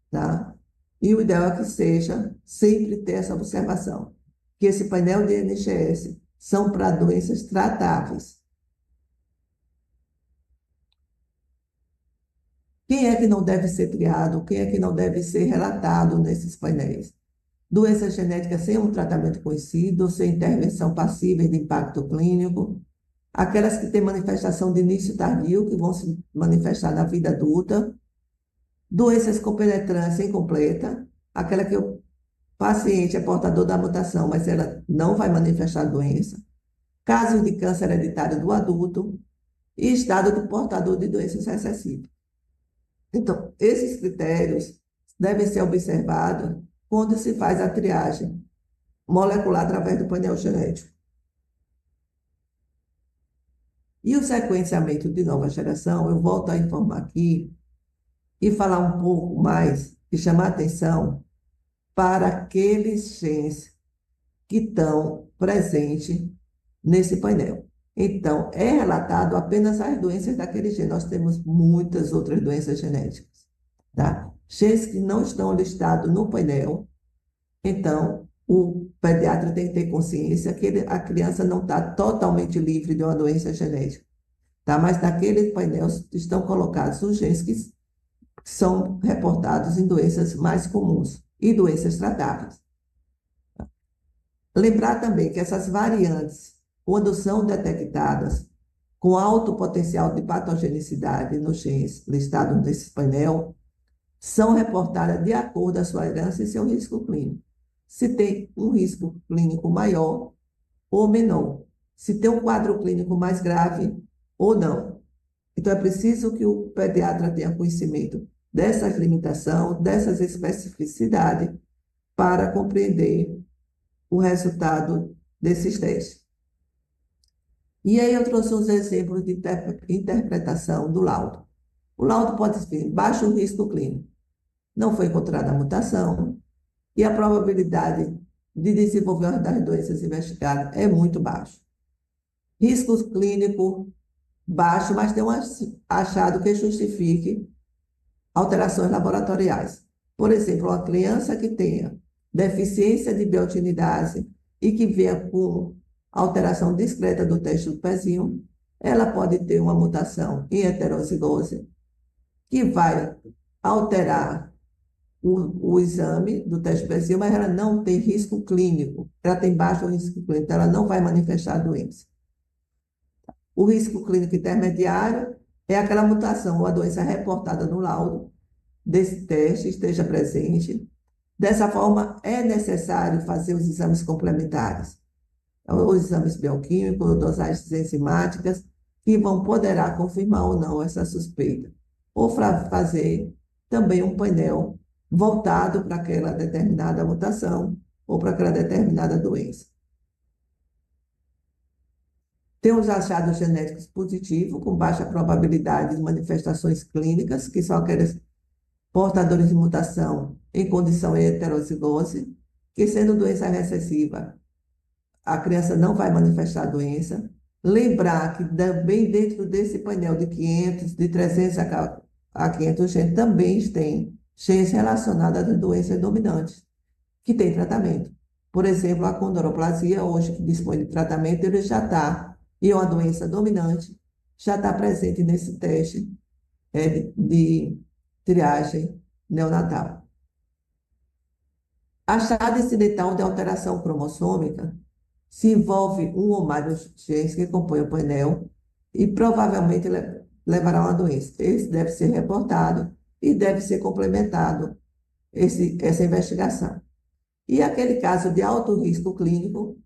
tá? E o ideal é que seja sempre ter essa observação, que esse painel de NGS são para doenças tratáveis. Quem é que não deve ser triado? Quem é que não deve ser relatado nesses painéis? Doenças genéticas sem um tratamento conhecido, sem intervenção passível de impacto clínico, aquelas que têm manifestação de início tardio, que vão se manifestar na vida adulta, doenças com penetrância incompleta, aquela que o paciente é portador da mutação, mas ela não vai manifestar a doença, casos de câncer hereditário do adulto e estado do portador de doenças recessivas. Então, esses critérios devem ser observados quando se faz a triagem molecular através do painel genético. E o sequenciamento de nova geração, eu volto a informar aqui e falar um pouco mais e chamar a atenção para aqueles genes que estão presentes nesse painel. Então, é relatado apenas as doenças daquele gene. Nós temos muitas outras doenças genéticas, tá? Genes que não estão listados no painel, então, o pediatra tem que ter consciência que a criança não está totalmente livre de uma doença genética, tá? Mas naquele painel estão colocados os genes que são reportados em doenças mais comuns e doenças tratáveis. Lembrar também que essas variantes, quando são detectadas com alto potencial de patogenicidade nos genes listados nesse painel, são reportadas de acordo com a sua herança e seu risco clínico. Se tem um risco clínico maior ou menor, se tem um quadro clínico mais grave ou não. Então, é preciso que o pediatra tenha conhecimento dessas limitações, dessas especificidades, para compreender o resultado desses testes. E aí eu trouxe uns exemplos de interpretação do laudo. O laudo pode ser baixo risco clínico, não foi encontrada a mutação, e a probabilidade de desenvolver uma das doenças investigadas é muito baixa. Risco clínico baixo, mas tem um achado que justifique alterações laboratoriais. Por exemplo, uma criança que tenha deficiência de biotinidase e que venha com alteração discreta do teste do pezinho, ela pode ter uma mutação em heterozigose que vai alterar o exame do teste do pezinho, mas ela não tem risco clínico, ela tem baixo risco clínico, então ela não vai manifestar a doença. O risco clínico intermediário é aquela mutação ou a doença reportada no laudo desse teste esteja presente. Dessa forma, é necessário fazer os exames complementares, os exames bioquímicos, dosagens enzimáticas, que vão poderá confirmar ou não essa suspeita. Ou fazer também um painel voltado para aquela determinada mutação ou para aquela determinada doença. Tem os achados genéticos positivos, com baixa probabilidade de manifestações clínicas, que são aqueles portadores de mutação em condição heterozigose, que sendo doença recessiva, a criança não vai manifestar a doença. Lembrar que também dentro desse painel de 500, de 300 a 500 genes, também tem genes relacionados a doenças dominantes, que tem tratamento. Por exemplo, a condroplasia, hoje que dispõe de tratamento, ele já está, e é uma doença dominante, já está presente nesse teste de triagem neonatal. Achado incidental de alteração cromossômica se envolve um ou mais dos genes que compõem o painel e provavelmente levará a uma doença. Esse deve ser reportado e deve ser complementado essa investigação. E aquele caso de alto risco clínico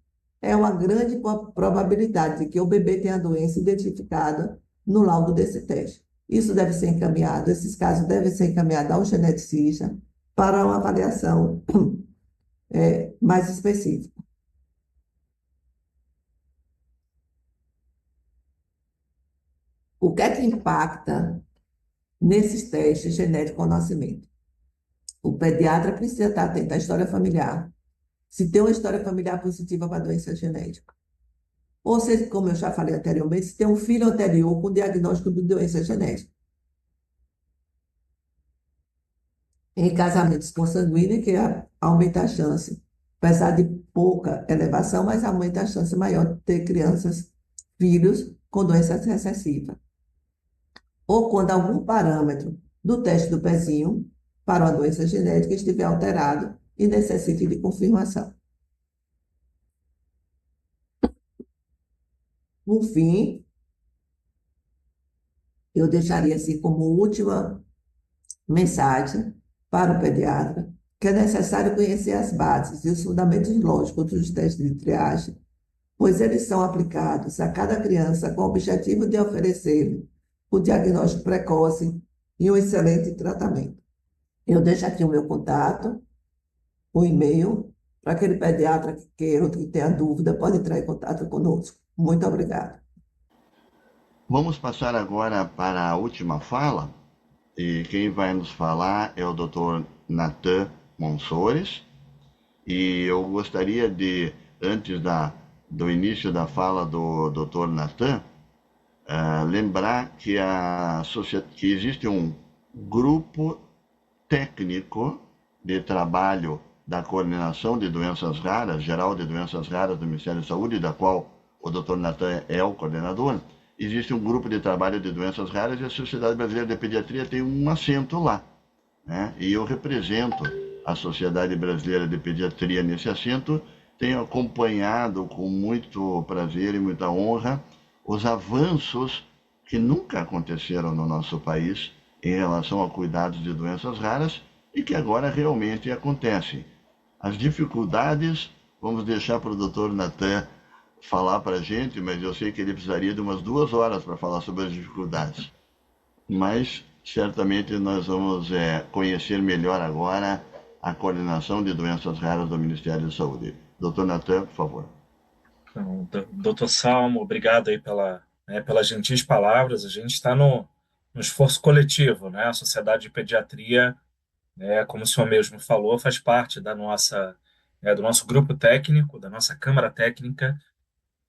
é uma grande probabilidade de que o bebê tenha a doença identificada no laudo desse teste. Isso deve ser encaminhado, esses casos devem ser encaminhados ao geneticista para uma avaliação mais específica. O que é que impacta nesses testes genéticos ao nascimento? O pediatra precisa estar atento à história familiar, se tem uma história familiar positiva para doença genética. Ou seja, como eu já falei anteriormente, se tem um filho anterior com diagnóstico de doença genética. Em casamentos consanguíneos, que aumenta a chance, apesar de pouca elevação, mas aumenta a chance maior de ter crianças, filhos com doenças recessivas. Ou quando algum parâmetro do teste do pezinho para uma doença genética estiver alterado e necessite de confirmação. Por fim, eu deixaria assim como última mensagem para o pediatra que é necessário conhecer as bases e os fundamentos lógicos dos testes de triagem, pois eles são aplicados a cada criança com o objetivo de oferecer o diagnóstico precoce e um excelente tratamento. Eu deixo aqui o meu contato, o e-mail, para aquele pediatra que queira ou que tenha dúvida, pode entrar em contato conosco. Muito obrigada. Vamos passar agora para a última fala, e quem vai nos falar é o Dr. Natan Monsores, e eu gostaria de, antes do início da fala do Dr. Natan, lembrar que existe um grupo técnico de trabalho da Coordenação de Doenças Raras, Geral de Doenças Raras do Ministério da Saúde, da qual o Dr. Natan é o coordenador. Existe um grupo de trabalho de doenças raras e a Sociedade Brasileira de Pediatria tem um assento lá, né? E eu represento a Sociedade Brasileira de Pediatria nesse assento, tenho acompanhado com muito prazer e muita honra os avanços que nunca aconteceram no nosso país em relação a cuidados de doenças raras e que agora realmente acontecem. As dificuldades, vamos deixar para o Dr. Natan falar para a gente, mas eu sei que ele precisaria de umas 2 horas para falar sobre as dificuldades. Mas certamente nós vamos conhecer melhor agora a coordenação de doenças raras do Ministério da Saúde. Dr. Natan, por favor. Então, Dr. Salmo, obrigado aí pelas gentis palavras. A gente está no esforço coletivo, né? A Sociedade de Pediatria, como o senhor mesmo falou, faz parte do nosso grupo técnico, da nossa Câmara Técnica,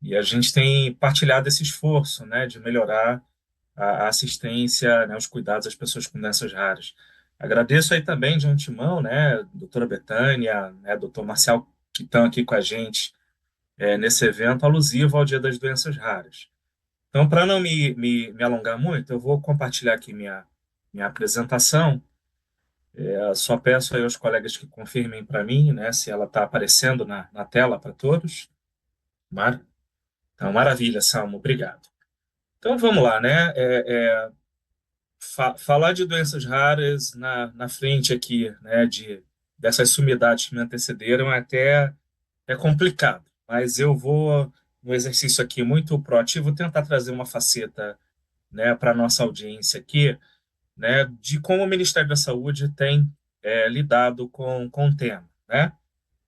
e a gente tem partilhado esse esforço, né, de melhorar a assistência, né, os cuidados às pessoas com doenças raras. Agradeço aí também de antemão, né, doutora Betânia, né, doutor Marcial, que estão aqui com a gente nesse evento alusivo ao Dia das Doenças Raras. Então, para não me alongar muito, eu vou compartilhar aqui minha apresentação. Só peço aí aos colegas que confirmem para mim, né, se ela está aparecendo na tela para todos. Então, maravilha, Salmo, obrigado. Então, vamos lá, né? Falar de doenças raras na frente aqui, né, dessas sumidades que me antecederam é complicado, mas eu vou, no exercício aqui muito proativo, tentar trazer uma faceta, né, para a nossa audiência aqui, né, de como o Ministério da Saúde tem lidado com o tema, né?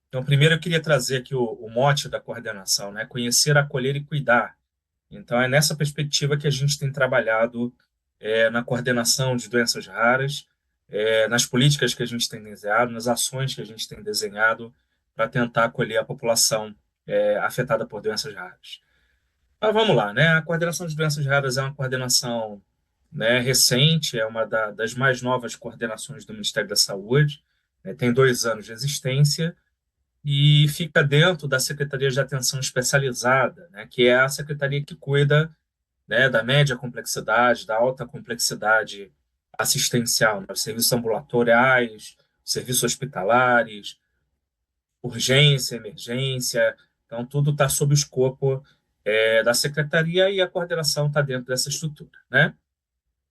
Então, primeiro eu queria trazer aqui o mote da coordenação, né, conhecer, acolher e cuidar. Então, é nessa perspectiva que a gente tem trabalhado na coordenação de doenças raras, nas políticas que a gente tem desenhado, nas ações que a gente tem desenhado para tentar acolher a população afetada por doenças raras. Mas vamos lá, né? A coordenação de doenças raras é uma coordenação, né, recente, é uma das mais novas coordenações do Ministério da Saúde, né, tem 2 anos de existência, e fica dentro da Secretaria de Atenção Especializada, né, que é a secretaria que cuida, né, da média complexidade, da alta complexidade assistencial, né, os serviços ambulatoriais, serviços hospitalares, urgência, emergência. Então, tudo está sob o escopo da secretaria e a coordenação está dentro dessa estrutura, né?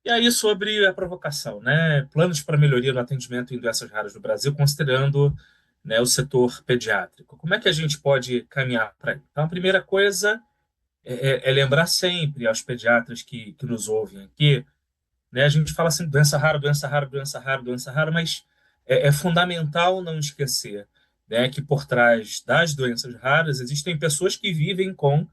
E aí, sobre a provocação, né? Planos para melhoria no atendimento em doenças raras no Brasil, considerando, né, o setor pediátrico. Como é que a gente pode caminhar para aí? Então, a primeira coisa é lembrar sempre aos pediatras que nos ouvem aqui, né? A gente fala assim, doença rara, doença rara, doença rara, doença rara, mas é fundamental não esquecer, né, que por trás das doenças raras existem pessoas que vivem com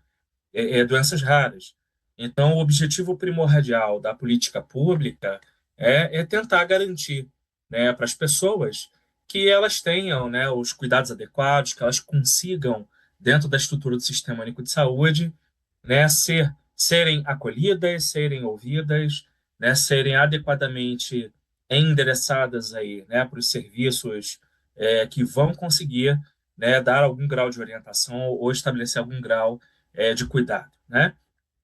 doenças raras. Então, o objetivo primordial da política pública é tentar garantir, né, para as pessoas que elas tenham, né, os cuidados adequados, que elas consigam, dentro da estrutura do Sistema Único de Saúde, né, serem acolhidas, serem ouvidas, né, serem adequadamente endereçadas aí, né, para os serviços que vão conseguir, né, dar algum grau de orientação ou estabelecer algum grau de cuidado, né?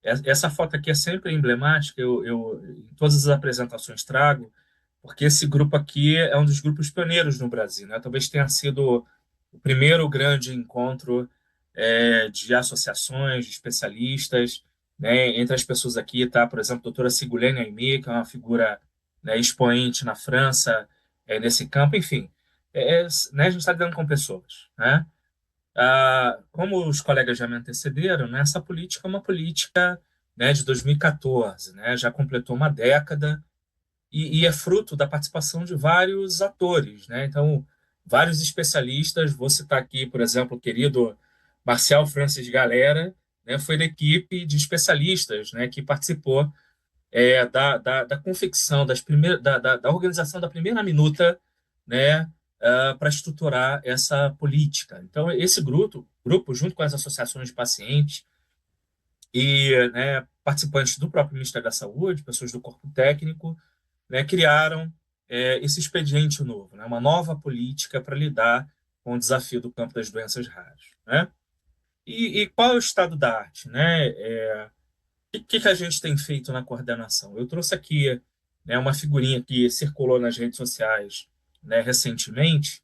Essa foto aqui é sempre emblemática, eu em todas as apresentações trago, porque esse grupo aqui é um dos grupos pioneiros no Brasil, né? Talvez tenha sido o primeiro grande encontro de associações, de especialistas, né? Entre as pessoas aqui está, por exemplo, a doutora Sigolène Aimé, que é uma figura, né, expoente na França nesse campo, enfim. Né, a gente está lidando com pessoas, né? Como os colegas já me antecederam, né, essa política é uma política, né, de 2014, né, já completou uma década e é fruto da participação de vários atores, né? Então, vários especialistas, vou citar aqui, por exemplo, o querido Marcial Francis Galera, né, foi da equipe de especialistas, né, que participou da confecção da organização da primeira minuta, né, para estruturar essa política. Então, esse grupo, junto com as associações de pacientes e, né, participantes do próprio Ministério da Saúde, pessoas do corpo técnico, né, criaram esse expediente novo, né, uma nova política para lidar com o desafio do campo das doenças raras, né? E qual é o estado da arte, né? O que a gente tem feito na coordenação? Eu trouxe aqui, né, uma figurinha que circulou nas redes sociais, né, recentemente,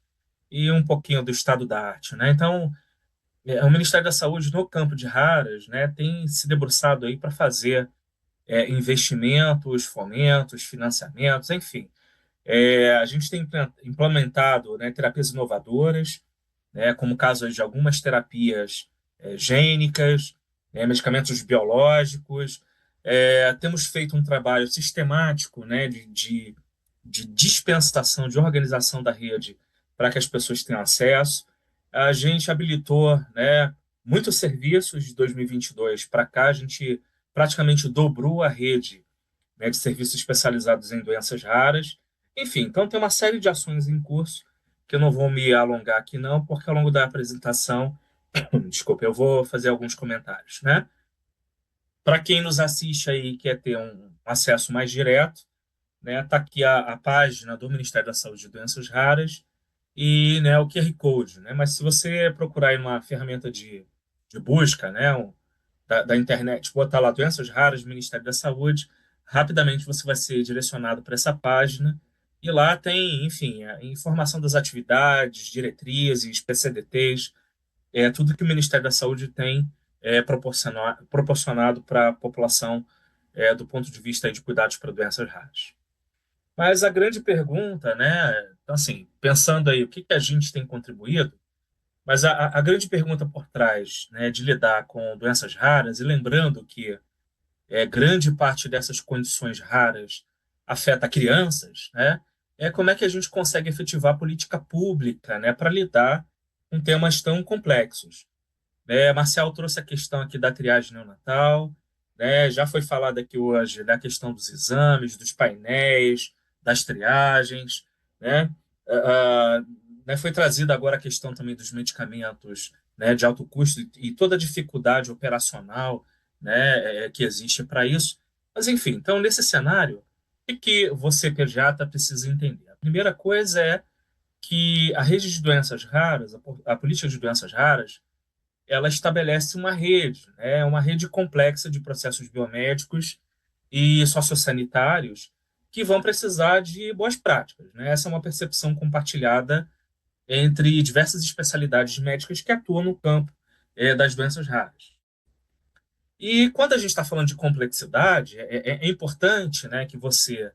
e um pouquinho do estado da arte, né? Então, o Ministério da Saúde, no campo de raras, né, tem se debruçado aí para fazer investimentos, fomentos, financiamentos, enfim. A gente tem implementado, né, terapias inovadoras, né, como o caso de algumas terapias gênicas, medicamentos biológicos. Temos feito um trabalho sistemático, né, de dispensação, de organização da rede para que as pessoas tenham acesso. A gente habilitou, né, muitos serviços de 2022 para cá, a gente praticamente dobrou a rede, né, de serviços especializados em doenças raras. Enfim, então tem uma série de ações em curso que eu não vou me alongar aqui não, porque ao longo da apresentação, desculpa, eu vou fazer alguns comentários, né? Para quem nos assiste aí e quer ter um acesso mais direto, né, tá aqui a página do Ministério da Saúde de Doenças Raras e, né, o QR Code, né? Mas se você procurar aí uma ferramenta de busca, né, da internet, botar lá doenças raras, Ministério da Saúde, rapidamente você vai ser direcionado para essa página e lá tem, enfim, a informação das atividades, diretrizes, PCDTs, tudo que o Ministério da Saúde tem proporcionado para a população do ponto de vista aí de cuidados para doenças raras. Mas a grande pergunta, né, então, assim, pensando aí o que a gente tem contribuído, mas a grande pergunta por trás, né, de lidar com doenças raras, e lembrando que grande parte dessas condições raras afeta crianças, né, é como é que a gente consegue efetivar política pública, né, para lidar com temas tão complexos. Marcial trouxe a questão aqui da triagem neonatal, né, já foi falado aqui hoje da questão dos exames, dos painéis, das triagens, né, né, foi trazida agora a questão também dos medicamentos, né, de alto custo e toda a dificuldade operacional, né, que existe para isso. Mas, enfim, então, nesse cenário, o que você, pediatra, precisa entender? A primeira coisa é que a rede de doenças raras, a política de doenças raras, ela estabelece uma rede complexa de processos biomédicos e sociossanitários que vão precisar de boas práticas, né? Essa é uma percepção compartilhada entre diversas especialidades médicas que atuam no campo das doenças raras. E quando a gente está falando de complexidade, é importante, né, que você,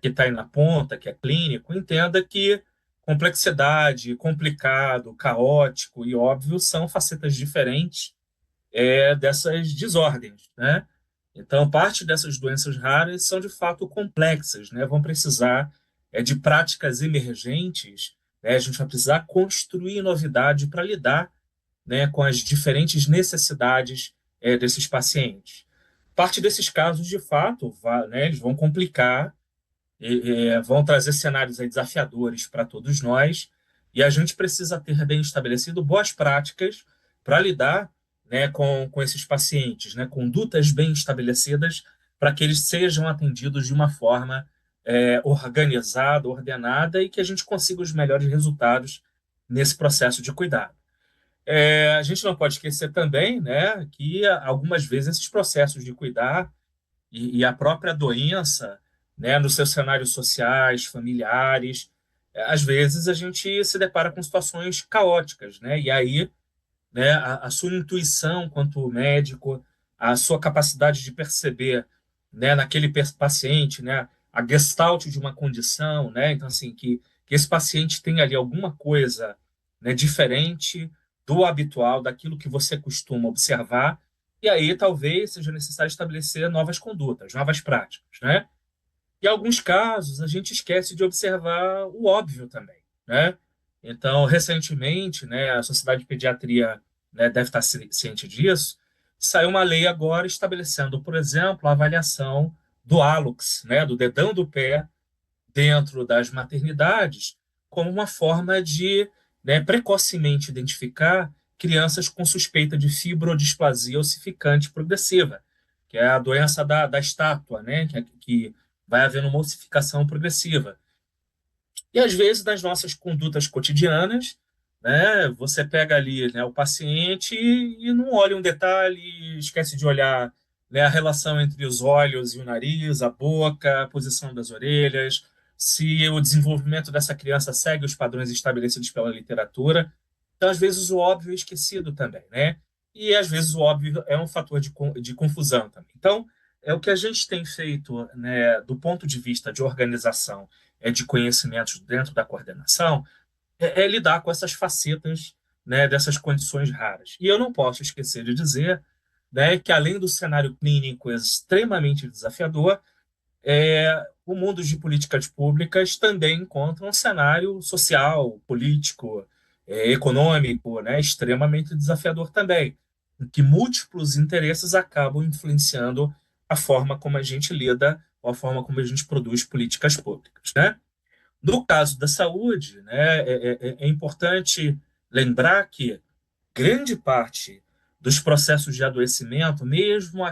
que está aí na ponta, que é clínico, entenda que complexidade, complicado, caótico e óbvio são facetas diferentes dessas desordens, né? Então, parte dessas doenças raras são de fato complexas, né? Vão precisar de práticas emergentes, né? A gente vai precisar construir novidade para lidar, né, com as diferentes necessidades desses pacientes. Parte desses casos, de fato, né, eles vão complicar, vão trazer cenários aí desafiadores para todos nós, e a gente precisa ter bem estabelecido boas práticas para lidar, né, com esses pacientes, né, condutas bem estabelecidas para que eles sejam atendidos de uma forma organizada, ordenada e que a gente consiga os melhores resultados nesse processo de cuidado. A gente não pode esquecer também, né, que algumas vezes esses processos de cuidar e a própria doença, né, nos seus cenários sociais, familiares, às vezes a gente se depara com situações caóticas, né, e aí, né, a sua intuição quanto médico, a sua capacidade de perceber, né, naquele paciente, né, a gestalt de uma condição, né, então assim que esse paciente tem ali alguma coisa, né, diferente do habitual, daquilo que você costuma observar, e aí talvez seja necessário estabelecer novas condutas, novas práticas, né? Em alguns casos, a gente esquece de observar o óbvio também, né? Então, recentemente, né, a Sociedade de Pediatria, né, deve estar ciente disso, saiu uma lei agora estabelecendo, por exemplo, a avaliação do hálux, né, do dedão do pé, dentro das maternidades, como uma forma de, né, precocemente identificar crianças com suspeita de fibrodisplasia ossificante progressiva, que é a doença da estátua, né, que vai havendo uma ossificação progressiva. E, às vezes, nas nossas condutas cotidianas, né? Você pega ali, né, o paciente e não olha um detalhe, esquece de olhar, né, a relação entre os olhos e o nariz, a boca, a posição das orelhas, se o desenvolvimento dessa criança segue os padrões estabelecidos pela literatura. Então, às vezes, o óbvio é esquecido também, né? E, às vezes, o óbvio é um fator de confusão também. Então, é o que a gente tem feito, né, do ponto de vista de organização, de conhecimentos dentro da coordenação, é lidar com essas facetas, né, dessas condições raras. E eu não posso esquecer de dizer, né, que além do cenário clínico extremamente desafiador, o mundo de políticas públicas também encontra um cenário social, político, econômico, né, extremamente desafiador também, em que múltiplos interesses acabam influenciando a forma como a gente lida ou a forma como a gente produz políticas públicas, né? No caso da saúde, né, é importante lembrar que grande parte dos processos de adoecimento, mesmo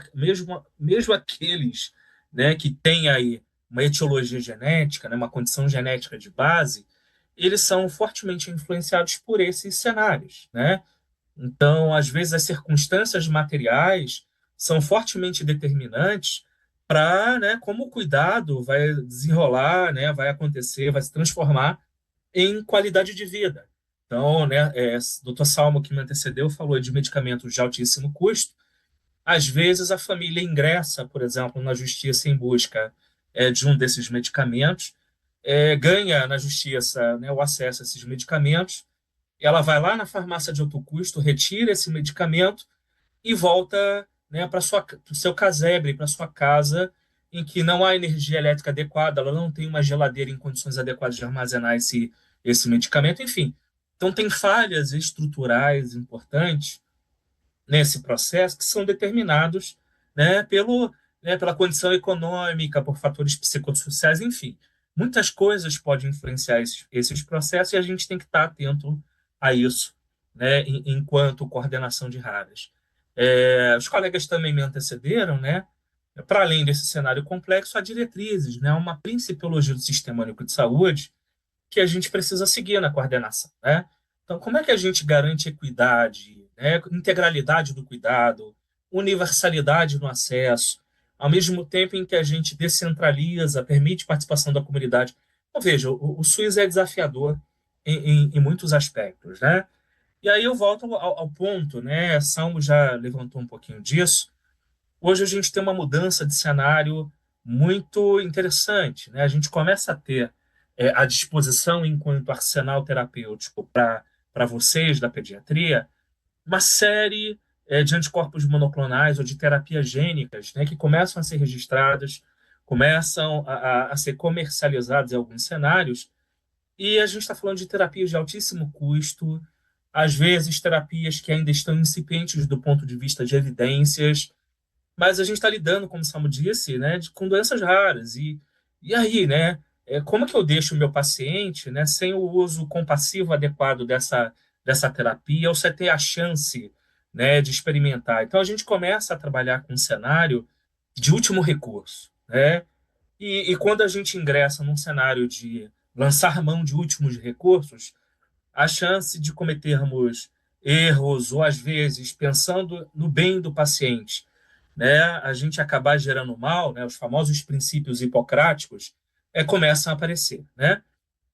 aqueles, né, que têm aí uma etiologia genética, né, uma condição genética de base, eles são fortemente influenciados por esses cenários, né? Então, às vezes, as circunstâncias materiais são fortemente determinantes para, né, como o cuidado vai desenrolar, né, vai acontecer, vai se transformar em qualidade de vida. Então, né, o Dr. Salmo, que me antecedeu, falou de medicamentos de altíssimo custo. Às vezes, a família ingressa, por exemplo, na justiça em busca de um desses medicamentos, ganha na justiça, né, o acesso a esses medicamentos, ela vai lá na farmácia de alto custo, retira esse medicamento e volta, né, para o seu casebre, para sua casa, em que não há energia elétrica adequada, ela não tem uma geladeira em condições adequadas de armazenar esse medicamento, enfim. Então, tem falhas estruturais importantes nesse processo que são determinados, né, pela condição econômica, por fatores psicossociais, enfim. Muitas coisas podem influenciar esses processos e a gente tem que estar atento a isso, né, enquanto coordenação de raras. Os colegas também me antecederam, né, para além desse cenário complexo, há diretrizes, né, uma principiologia do Sistema Único de Saúde que a gente precisa seguir na coordenação, né? Então, como é que a gente garante equidade, né, integralidade do cuidado, universalidade no acesso, ao mesmo tempo em que a gente descentraliza, permite participação da comunidade? Então, veja, o SUS é desafiador em muitos aspectos, né? E aí eu volto ao ponto, né? Salmo já levantou um pouquinho disso. Hoje a gente tem uma mudança de cenário muito interessante, né? A gente começa a ter à disposição, enquanto arsenal terapêutico para vocês da pediatria, uma série de anticorpos monoclonais ou de terapias gênicas, né, que começam a ser registradas, começam a ser comercializadas em alguns cenários, e a gente está falando de terapias de altíssimo custo, às vezes terapias que ainda estão incipientes do ponto de vista de evidências, mas a gente está lidando, como o Samu disse, né, com doenças raras. E aí, né, como que eu deixo o meu paciente, né, sem o uso compassivo adequado dessa terapia, ou sem ter a chance, né, de experimentar? Então, a gente começa a trabalhar com um cenário de último recurso, né? E quando a gente ingressa num cenário de lançar mão de últimos recursos, a chance de cometermos erros, ou às vezes pensando no bem do paciente, né, a gente acabar gerando mal, né, os famosos princípios hipocráticos, começam a aparecer, né?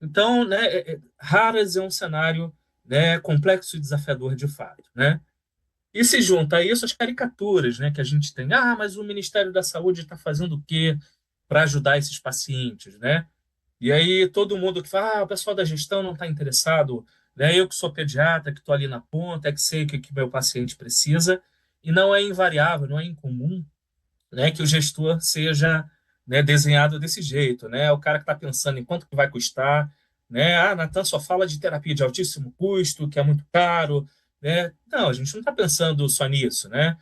Então, né, raras é um cenário, né, complexo e desafiador de fato, né? E se junta a isso as caricaturas, né, que a gente tem. Ah, mas o Ministério da Saúde está fazendo o quê para ajudar esses pacientes, né? E aí todo mundo que fala, o pessoal da gestão não está interessado, né? Eu que sou pediatra, que estou ali na ponta, que sei o que meu paciente precisa, e não é invariável, não é incomum, né, que o gestor seja, né, desenhado desse jeito, né? O cara que está pensando em quanto que vai custar, né? Ah, Natan só fala de terapia de altíssimo custo, que é muito caro, né? Não, a gente não está pensando só nisso, né?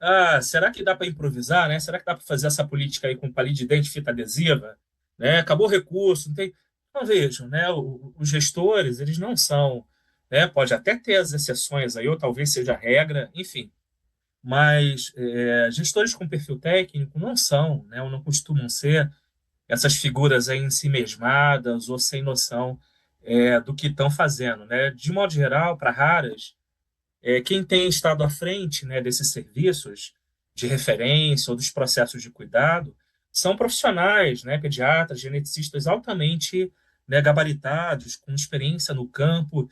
Ah, será que dá para improvisar, né? Será que dá para fazer essa política aí com palito de dente, fita adesiva, né? Acabou o recurso, não tem. Então vejam, né? Os gestores, eles não são, né? Pode até ter as exceções aí, ou talvez seja a regra, enfim, mas gestores com perfil técnico não são, né, ou não costumam ser essas figuras aí ensimesmadas ou sem noção do que estão fazendo, né? De modo geral, para raras, quem tem estado à frente, né, desses serviços de referência ou dos processos de cuidado são profissionais, né, pediatras, geneticistas altamente, né, gabaritados, com experiência no campo,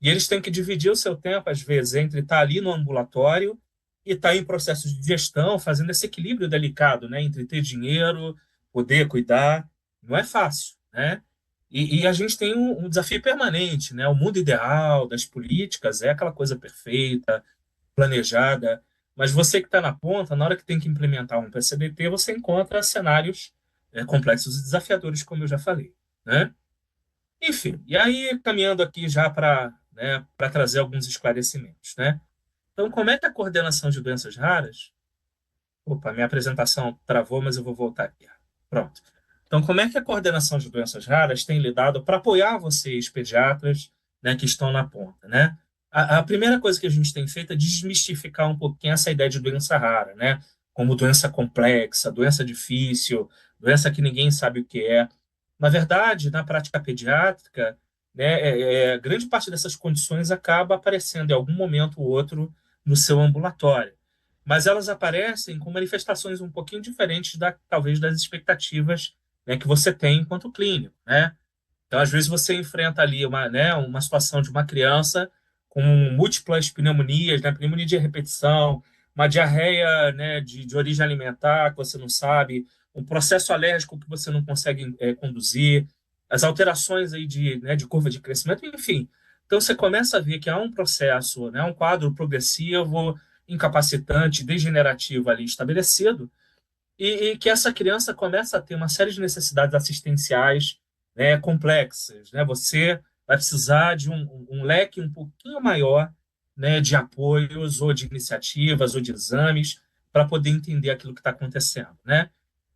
e eles têm que dividir o seu tempo, às vezes, entre estar ali no ambulatório e estar em processos de gestão, fazendo esse equilíbrio delicado, né, entre ter dinheiro, poder cuidar. Não é fácil, né? E a gente tem um desafio permanente, né? O mundo ideal das políticas é aquela coisa perfeita, planejada, mas você que está na ponta, na hora que tem que implementar um PCDT, você encontra cenários complexos e desafiadores, como eu já falei, né? Enfim, e aí caminhando aqui já para, né, para trazer alguns esclarecimentos, né? Então, como é que a coordenação de doenças raras... Opa, minha apresentação travou, mas eu vou voltar aqui. Pronto. Então, como é que a coordenação de doenças raras tem lidado para apoiar vocês, pediatras, né, que estão na ponta, né? A primeira coisa que a gente tem feito é desmistificar um pouquinho essa ideia de doença rara, né? Como doença complexa, doença difícil, doença que ninguém sabe o que é. Na verdade, na prática pediátrica, né, grande parte dessas condições acaba aparecendo em algum momento ou outro no seu ambulatório, mas elas aparecem com manifestações um pouquinho diferentes talvez das expectativas, né, que você tem enquanto clínico, né? Então, às vezes você enfrenta ali uma situação de uma criança com múltiplas pneumonias, né, pneumonia de repetição, uma diarreia, né, de origem alimentar que você não sabe, um processo alérgico que você não consegue conduzir, as alterações aí de curva de crescimento, enfim. Então, você começa a ver que há um processo, né, um quadro progressivo, incapacitante, degenerativo ali estabelecido, e que essa criança começa a ter uma série de necessidades assistenciais, né, complexas, né? Você vai precisar de um leque um pouquinho maior, né, de apoios ou de iniciativas ou de exames para poder entender aquilo que está acontecendo, né?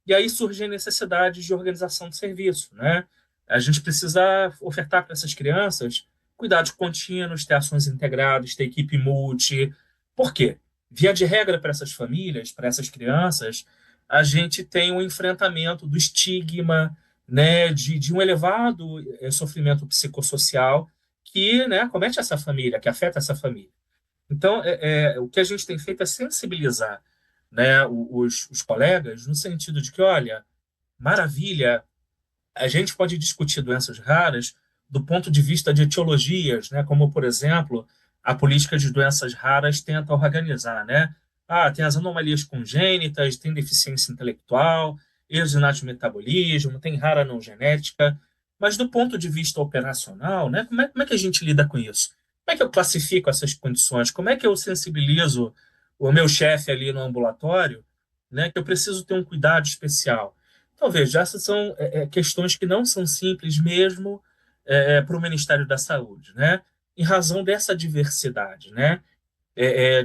E aí surge a necessidade de organização do serviço, né? A gente precisa ofertar para essas crianças cuidados contínuos, ter ações integradas, ter equipe multi. Por quê? Via de regra, para essas famílias, para essas crianças, a gente tem um enfrentamento do estigma, né, de um elevado sofrimento psicossocial que, né, comete essa família, que afeta essa família. Então, o que a gente tem feito é sensibilizar, né, os colegas no sentido de que, olha, maravilha, a gente pode discutir doenças raras do ponto de vista de etiologias, né, como, por exemplo, a política de doenças raras tenta organizar, né? Tem as anomalias congênitas, tem deficiência intelectual, erros de metabolismo, tem rara não genética, mas do ponto de vista operacional, né, como é que a gente lida com isso? Como é que eu classifico essas condições? Como é que eu sensibilizo o meu chefe ali no ambulatório, né, que eu preciso ter um cuidado especial? Então, veja, essas são questões que não são simples mesmo para o Ministério da Saúde, né? Em razão dessa diversidade, né?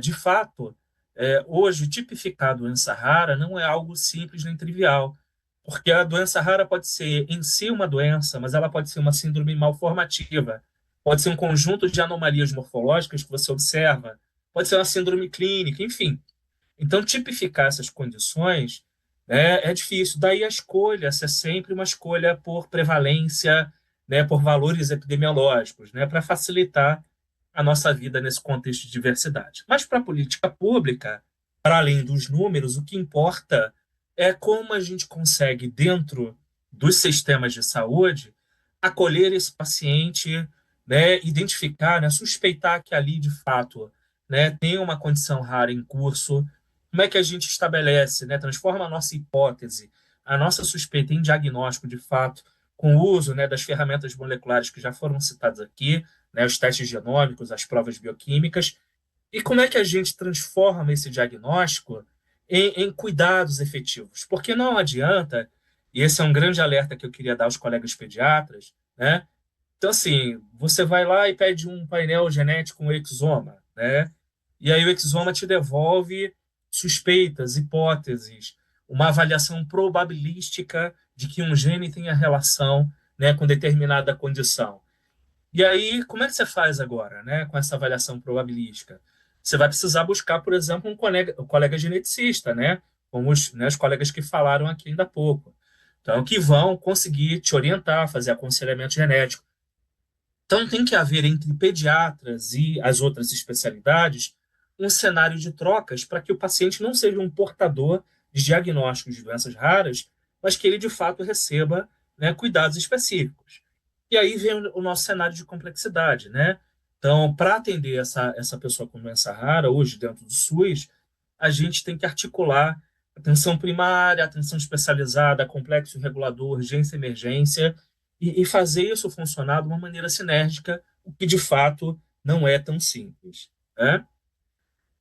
De fato, hoje, tipificar a doença rara não é algo simples nem trivial, porque a doença rara pode ser em si uma doença, mas ela pode ser uma síndrome malformativa, pode ser um conjunto de anomalias morfológicas que você observa, pode ser uma síndrome clínica, enfim. Então, tipificar essas condições é difícil. Daí a escolha ser sempre uma escolha por prevalência, né, por valores epidemiológicos, né, para facilitar a nossa vida nesse contexto de diversidade. Mas para a política pública, para além dos números, o que importa é como a gente consegue, dentro dos sistemas de saúde, acolher esse paciente, né, identificar, né, suspeitar que ali, de fato, né, tem uma condição rara em curso. Como é que a gente estabelece, né, transforma a nossa hipótese, a nossa suspeita em diagnóstico, de fato, com o uso, né, das ferramentas moleculares que já foram citadas aqui, né, os testes genômicos, as provas bioquímicas, e como é que a gente transforma esse diagnóstico em cuidados efetivos? Porque não adianta, e esse é um grande alerta que eu queria dar aos colegas pediatras, né? Então, assim, você vai lá e pede um painel genético, um exoma, né? E aí o exoma te devolve suspeitas, hipóteses, uma avaliação probabilística de que um gene tenha relação, né, com determinada condição. E aí, como é que você faz agora, né, com essa avaliação probabilística? Você vai precisar buscar, por exemplo, um colega geneticista, né, como os colegas que falaram aqui ainda há pouco. Então, que vão conseguir te orientar, fazer aconselhamento genético. Então, tem que haver entre pediatras e as outras especialidades um cenário de trocas para que o paciente não seja um portador de diagnósticos de doenças raras, mas que ele, de fato, receba, né, cuidados específicos. E aí vem o nosso cenário de complexidade, né? Então, para atender essa pessoa com doença rara, hoje, dentro do SUS, a gente tem que articular atenção primária, atenção especializada, complexo regulador, urgência e emergência, e fazer isso funcionar de uma maneira sinérgica, o que de fato não é tão simples, né?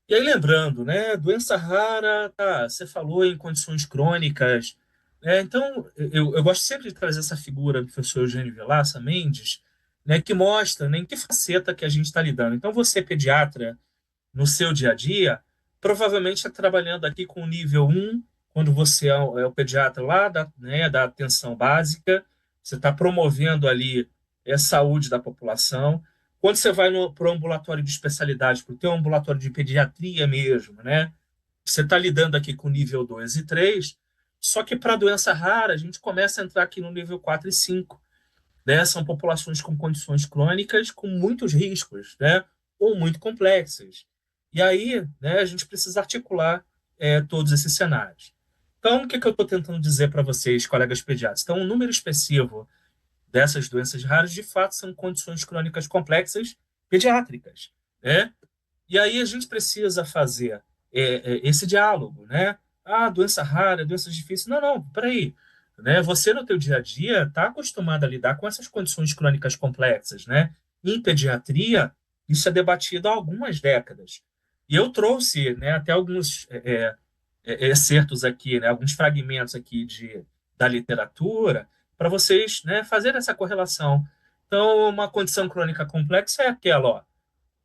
E aí, lembrando, né, doença rara, tá, você falou em condições crônicas, né, então eu gosto sempre de trazer essa figura do professor Eugênio Vilaça Mendes, né, que mostra, né, em que faceta que a gente está lidando. Então, você, pediatra, no seu dia a dia, provavelmente está trabalhando aqui com o nível 1, quando você é o pediatra lá da atenção básica, você está promovendo ali a saúde da população. Quando você vai para o ambulatório de especialidade, para o teu ambulatório de pediatria mesmo, né? Você está lidando aqui com nível 2 e 3, só que para doença rara, a gente começa a entrar aqui no nível 4 e 5, né? São populações com condições crônicas com muitos riscos, né? Ou muito complexas. E aí, né, a gente precisa articular todos esses cenários. Então, o que eu estou tentando dizer para vocês, colegas pediatras? Então, um número expressivo dessas doenças raras, de fato, são condições crônicas complexas pediátricas, né? E aí a gente precisa fazer esse diálogo, né? Ah, doença rara, doenças difíceis. Não, não, peraí. Né? Você, no teu dia a dia, está acostumado a lidar com essas condições crônicas complexas, né? Em pediatria, isso é debatido há algumas décadas. E eu trouxe, né, até alguns excertos aqui, né, alguns fragmentos aqui da literatura, para vocês, né, fazerem essa correlação. Então, uma condição crônica complexa é aquela, ó,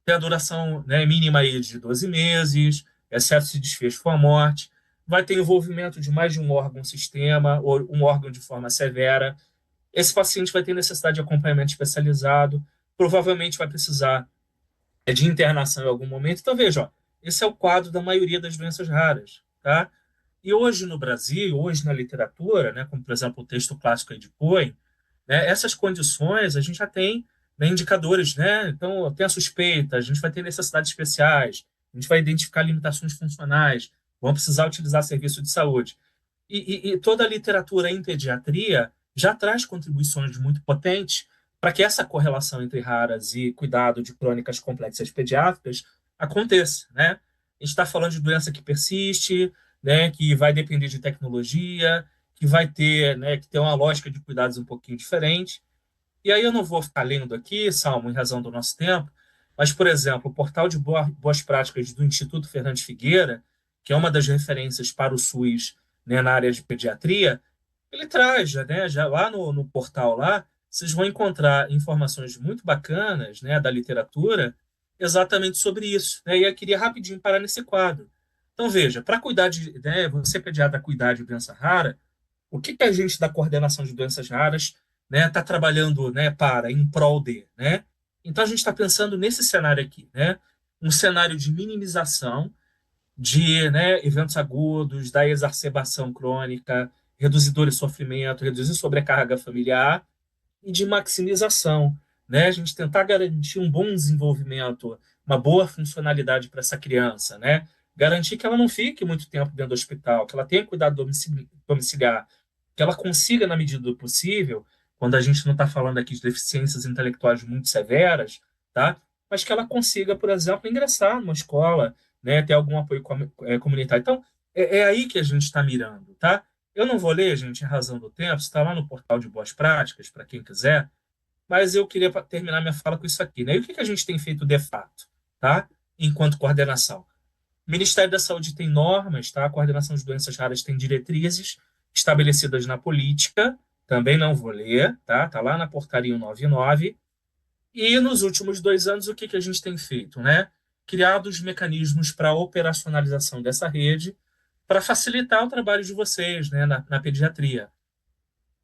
tem a duração, né, mínima aí de 12 meses, excesso de desfecho com a morte, vai ter envolvimento de mais de um órgão-sistema, ou um órgão de forma severa. Esse paciente vai ter necessidade de acompanhamento especializado, provavelmente vai precisar de internação em algum momento. Então, veja, ó, esse é o quadro da maioria das doenças raras, tá? E hoje no Brasil, hoje na literatura, né, como por exemplo o texto clássico aí de Cohen, né, essas condições a gente já tem, né, indicadores, né? Então, tem a suspeita, a gente vai ter necessidades especiais, a gente vai identificar limitações funcionais, vão precisar utilizar serviço de saúde. E toda a literatura em pediatria já traz contribuições muito potentes para que essa correlação entre raras e cuidado de crônicas complexas pediátricas aconteça, né? A gente está falando de doença que persiste, né, que vai depender de tecnologia, que vai ter, né, que ter uma lógica de cuidados um pouquinho diferente. E aí eu não vou ficar lendo aqui, Salmo, em razão do nosso tempo, mas, por exemplo, o portal de boas práticas do Instituto Fernandes Figueira, que é uma das referências para o SUS, né, na área de pediatria, ele traz, né, já lá no portal lá, vocês vão encontrar informações muito bacanas, né, da literatura exatamente sobre isso, né? E eu queria rapidinho parar nesse quadro. Então, veja, para cuidar de, né, você pediatra cuidar de doença rara, o que a gente da coordenação de doenças raras, né, está trabalhando, né, em prol de, né? Então a gente está pensando nesse cenário aqui, né? Um cenário de minimização de, né, eventos agudos, da exacerbação crônica, reduzir dor e sofrimento, reduzir sobrecarga familiar e de maximização, né? A gente tentar garantir um bom desenvolvimento, uma boa funcionalidade para essa criança, né? Garantir que ela não fique muito tempo dentro do hospital, que ela tenha cuidado domiciliar, que ela consiga, na medida do possível, quando a gente não está falando aqui de deficiências intelectuais muito severas, tá? Mas que ela consiga, por exemplo, ingressar numa escola, né? Ter algum apoio comunitário. Então, é aí que a gente está mirando, tá? Eu não vou ler, gente, em razão do tempo, está lá no portal de boas práticas, para quem quiser, mas eu queria terminar minha fala com isso aqui, né? E o que a gente tem feito de fato, tá? Enquanto coordenação. O Ministério da Saúde tem normas, tá? A coordenação de doenças raras tem diretrizes estabelecidas na política, também não vou ler, tá? Tá lá na portaria 199. E nos últimos 2 anos, o que a gente tem feito, né? Criados mecanismos para a operacionalização dessa rede, para facilitar o trabalho de vocês, né, na pediatria.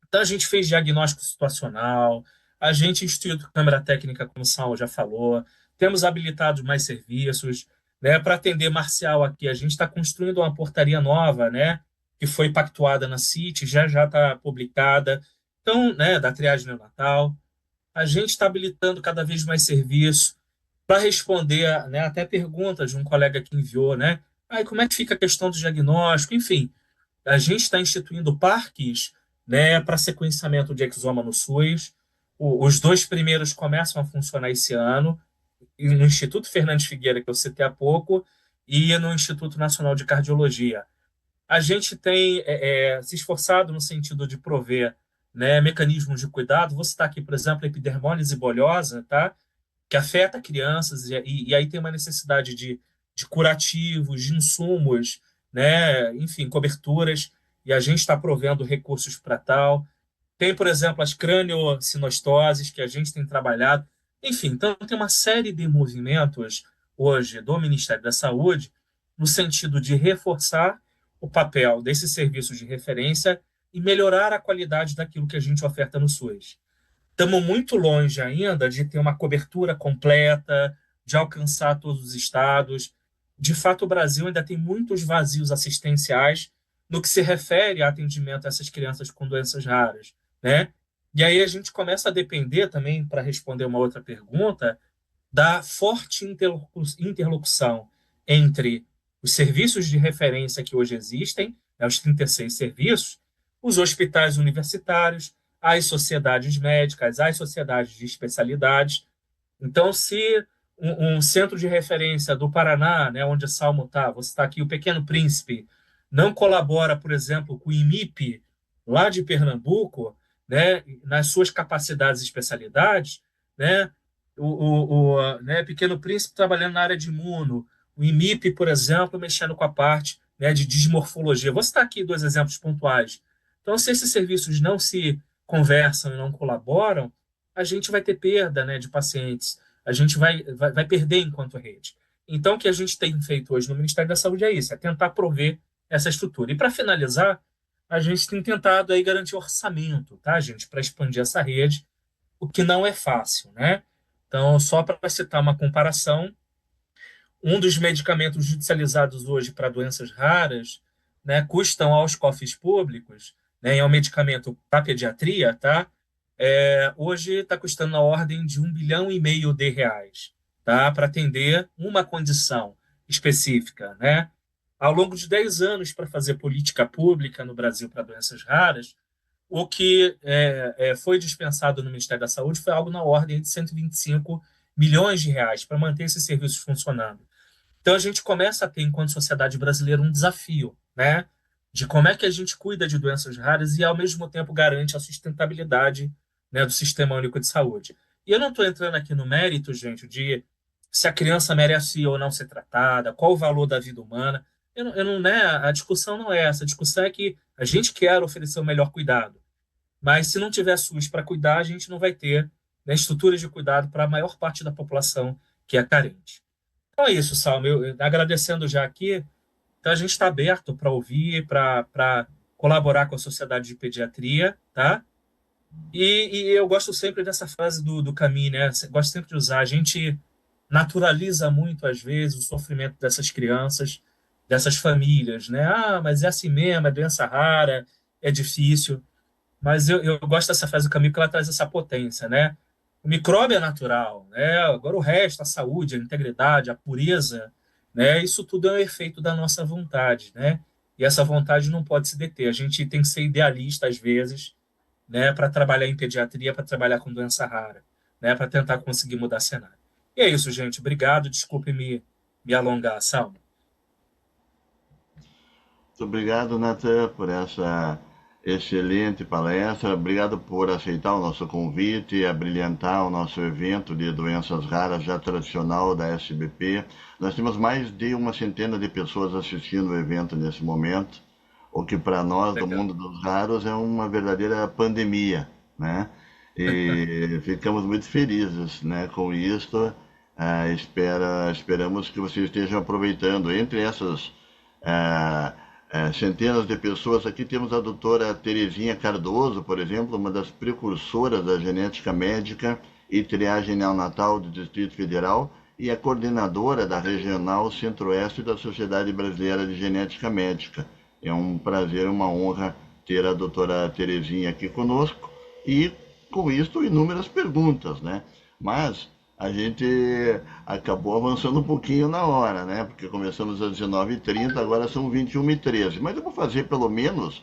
Então, a gente fez diagnóstico situacional, a gente instituiu câmara técnica, como o Saulo já falou, temos habilitado mais serviços, né, para atender Marcial aqui. A gente está construindo uma portaria nova, né, que foi pactuada na CIT, já está publicada, então, né, da triagem neonatal. a gente está habilitando cada vez mais serviço para responder, né, até perguntas de um colega que enviou, né? Ah, e como é que fica a questão do diagnóstico? Enfim, a gente está instituindo parques, né, para sequenciamento de exoma no SUS. Os dois primeiros começam a funcionar esse ano, e no Instituto Fernandes Figueira, que eu citei há pouco, e no Instituto Nacional de Cardiologia. A gente tem se esforçado no sentido de prover, né, mecanismos de cuidado. Vou citar aqui, por exemplo, a epidermólise bolhosa, tá? Que afeta crianças, e aí tem uma necessidade de curativos, de insumos, né? Enfim, coberturas, e a gente está provendo recursos para tal. Tem, por exemplo, as craniosinostoses, que a gente tem trabalhado. Enfim, então tem uma série de movimentos hoje do Ministério da Saúde no sentido de reforçar o papel desses serviços de referência e melhorar a qualidade daquilo que a gente oferta no SUS. Estamos muito longe ainda de ter uma cobertura completa, de alcançar todos os estados. De fato, o Brasil ainda tem muitos vazios assistenciais no que se refere a atendimento a essas crianças com doenças raras, né? E aí a gente começa a depender também, para responder uma outra pergunta, da forte interlocução entre os serviços de referência que hoje existem, né, os 36 serviços, os hospitais universitários, as sociedades médicas, as sociedades de especialidades. Então, se um centro de referência do Paraná, né, onde a Salmo está, vou citar aqui o Pequeno Príncipe, não colabora, por exemplo, com o IMIP, lá de Pernambuco, né, nas suas capacidades e especialidades, né, né, Pequeno Príncipe trabalhando na área de imuno, o IMIP, por exemplo, mexendo com a parte, né, de dismorfologia. Vou citar aqui dois exemplos pontuais. Então, se esses serviços não se conversam e não colaboram, a gente vai ter perda, né, de pacientes, a gente vai perder enquanto rede. Então, o que a gente tem feito hoje no Ministério da Saúde é isso, é tentar prover essa estrutura. E, para finalizar, a gente tem tentado aí garantir orçamento, tá, gente, para expandir essa rede, o que não é fácil, né? Então, só para citar uma comparação, um dos medicamentos judicializados hoje para doenças raras, né, custam aos cofres públicos, né, é um medicamento para pediatria, tá? Hoje está custando na ordem de R$ 1,5 bilhão, tá? Para atender uma condição específica, né? Ao longo de 10 anos para fazer política pública no Brasil para doenças raras, o que foi dispensado no Ministério da Saúde foi algo na ordem de R$ 125 milhões para manter esses serviços funcionando. Então, a gente começa a ter, enquanto sociedade brasileira, um desafio, né? De como é que a gente cuida de doenças raras e, ao mesmo tempo, garante a sustentabilidade, né, do Sistema Único de Saúde. E eu não estou entrando aqui no mérito, gente, de se a criança merece ou não ser tratada, qual o valor da vida humana. Eu não, né, a discussão não é essa. A discussão é que a gente quer oferecer o melhor cuidado. Mas, se não tiver SUS para cuidar, a gente não vai ter, né, estruturas de cuidado para a maior parte da população que é carente. Então é isso, Salmo. Agradecendo já aqui, então a gente está aberto para ouvir, para colaborar com a Sociedade de Pediatria, tá? E eu gosto sempre dessa frase do Camus, né? Gosto sempre de usar. A gente naturaliza muito, às vezes, o sofrimento dessas crianças, dessas famílias, né? Ah, mas é assim mesmo, é doença rara, é difícil. Mas eu gosto dessa frase do Camus porque ela traz essa potência, né? O micróbio é natural, né? Agora o resto, a saúde, a integridade, a pureza, né? Isso tudo é um efeito da nossa vontade, né? E essa vontade não pode se deter. A gente tem que ser idealista às vezes, né? Para trabalhar em pediatria, para trabalhar com doença rara, né? Para tentar conseguir mudar cenário. E é isso, gente. Obrigado. Desculpe me alongar, Salmo. Muito obrigado, Natan, por essa excelente palestra. Obrigado por aceitar o nosso convite e abrilhantar o nosso evento de doenças raras já tradicional da SBP. Nós temos mais de uma centena de pessoas assistindo o evento nesse momento, o que para nós do mundo dos raros é uma verdadeira pandemia, né? E ficamos muito felizes, né, com isso. Esperamos que vocês estejam aproveitando. Entre essas centenas de pessoas aqui, temos a doutora Terezinha Cardoso, por exemplo, uma das precursoras da genética médica e triagem neonatal do Distrito Federal e a coordenadora da Regional Centro-Oeste da Sociedade Brasileira de Genética Médica. É um prazer, uma honra ter a doutora Terezinha aqui conosco. E com isto inúmeras perguntas, né? Mas a gente acabou avançando um pouquinho na hora, né? Porque começamos às 19h30, agora são 21h13. Mas eu vou fazer pelo menos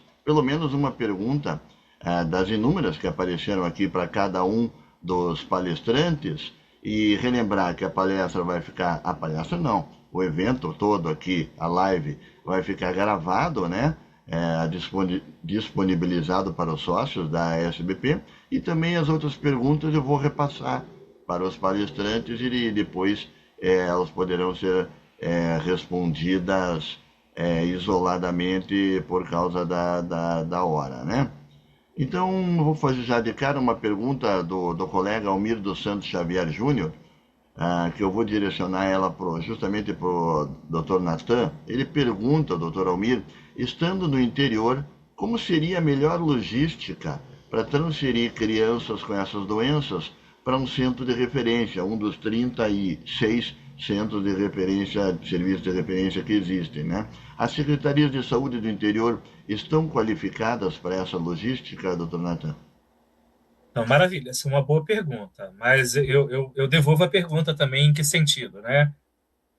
uma pergunta das inúmeras que apareceram aqui para cada um dos palestrantes e relembrar que a palestra vai ficar... A palestra não, o evento todo aqui, a live, vai ficar gravado, né? Disponibilizado para os sócios da SBP, e também as outras perguntas eu vou repassar para os palestrantes e depois elas poderão ser respondidas isoladamente por causa da hora, né? Então, vou fazer já de cara uma pergunta do colega Almir dos Santos Xavier Júnior, que eu vou direcionar ela justamente para o Dr. Natan. Ele pergunta, Dr. Almir, estando no interior, como seria a melhor logística para transferir crianças com essas doenças para um centro de referência, um dos 36 centros de referência, serviços de referência que existem, né? As secretarias de saúde do interior estão qualificadas para essa logística, Dr. Natan? Então, maravilha, essa é uma boa pergunta, mas eu devolvo a pergunta também em que sentido, né?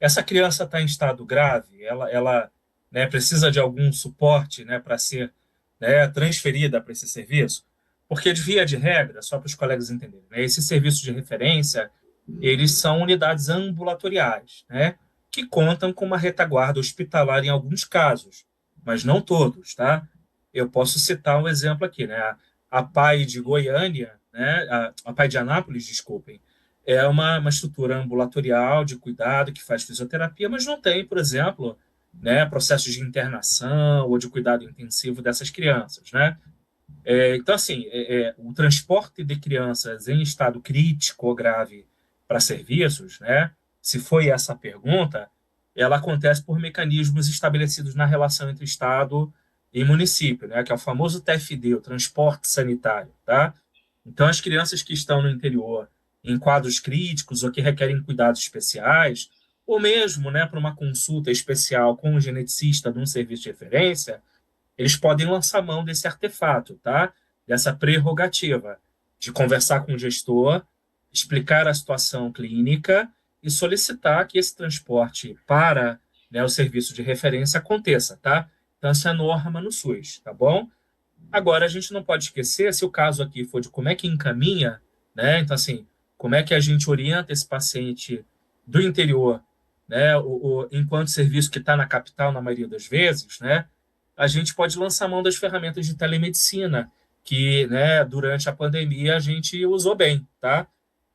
Essa criança está em estado grave, ela né, precisa de algum suporte, né, para ser, né, transferida para esse serviço? Porque, de via de regra, só para os colegas entenderem, né, esses serviços de referência, eles são unidades ambulatoriais, né, que contam com uma retaguarda hospitalar em alguns casos, mas não todos, tá? Eu posso citar um exemplo aqui, né? A PAI de Goiânia, né, a PAI de Anápolis, desculpem, é uma estrutura ambulatorial de cuidado que faz fisioterapia, mas não tem, por exemplo, né, processos de internação ou de cuidado intensivo dessas crianças, né? Então, assim, o transporte de crianças em estado crítico ou grave para serviços, né, se foi essa a pergunta, ela acontece por mecanismos estabelecidos na relação entre Estado e município, né, que é o famoso TFD, o transporte sanitário, tá? Então, as crianças que estão no interior em quadros críticos ou que requerem cuidados especiais, ou mesmo, né, para uma consulta especial com um geneticista de um serviço de referência, eles podem lançar mão desse artefato, tá? Dessa prerrogativa de conversar com o gestor, explicar a situação clínica e solicitar que esse transporte para, né, o serviço de referência aconteça, tá? Então, essa é a norma no SUS, tá bom? Agora, a gente não pode esquecer, se o caso aqui for de como é que encaminha, né? Então, assim, como é que a gente orienta esse paciente do interior, né? Enquanto serviço que está na capital, na maioria das vezes, né? A gente pode lançar mão das ferramentas de telemedicina, que, né, durante a pandemia a gente usou bem, tá?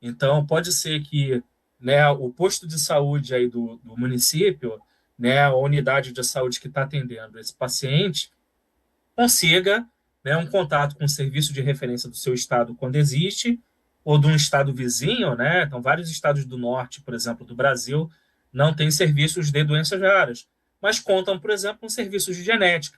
Então, pode ser que, né, o posto de saúde aí do município, né, a unidade de saúde que está atendendo esse paciente, consiga, né, um contato com o serviço de referência do seu estado quando existe, ou de um estado vizinho, né? Então, vários estados do norte, por exemplo, do Brasil, não têm serviços de doenças raras, mas contam, por exemplo, com serviços de genética.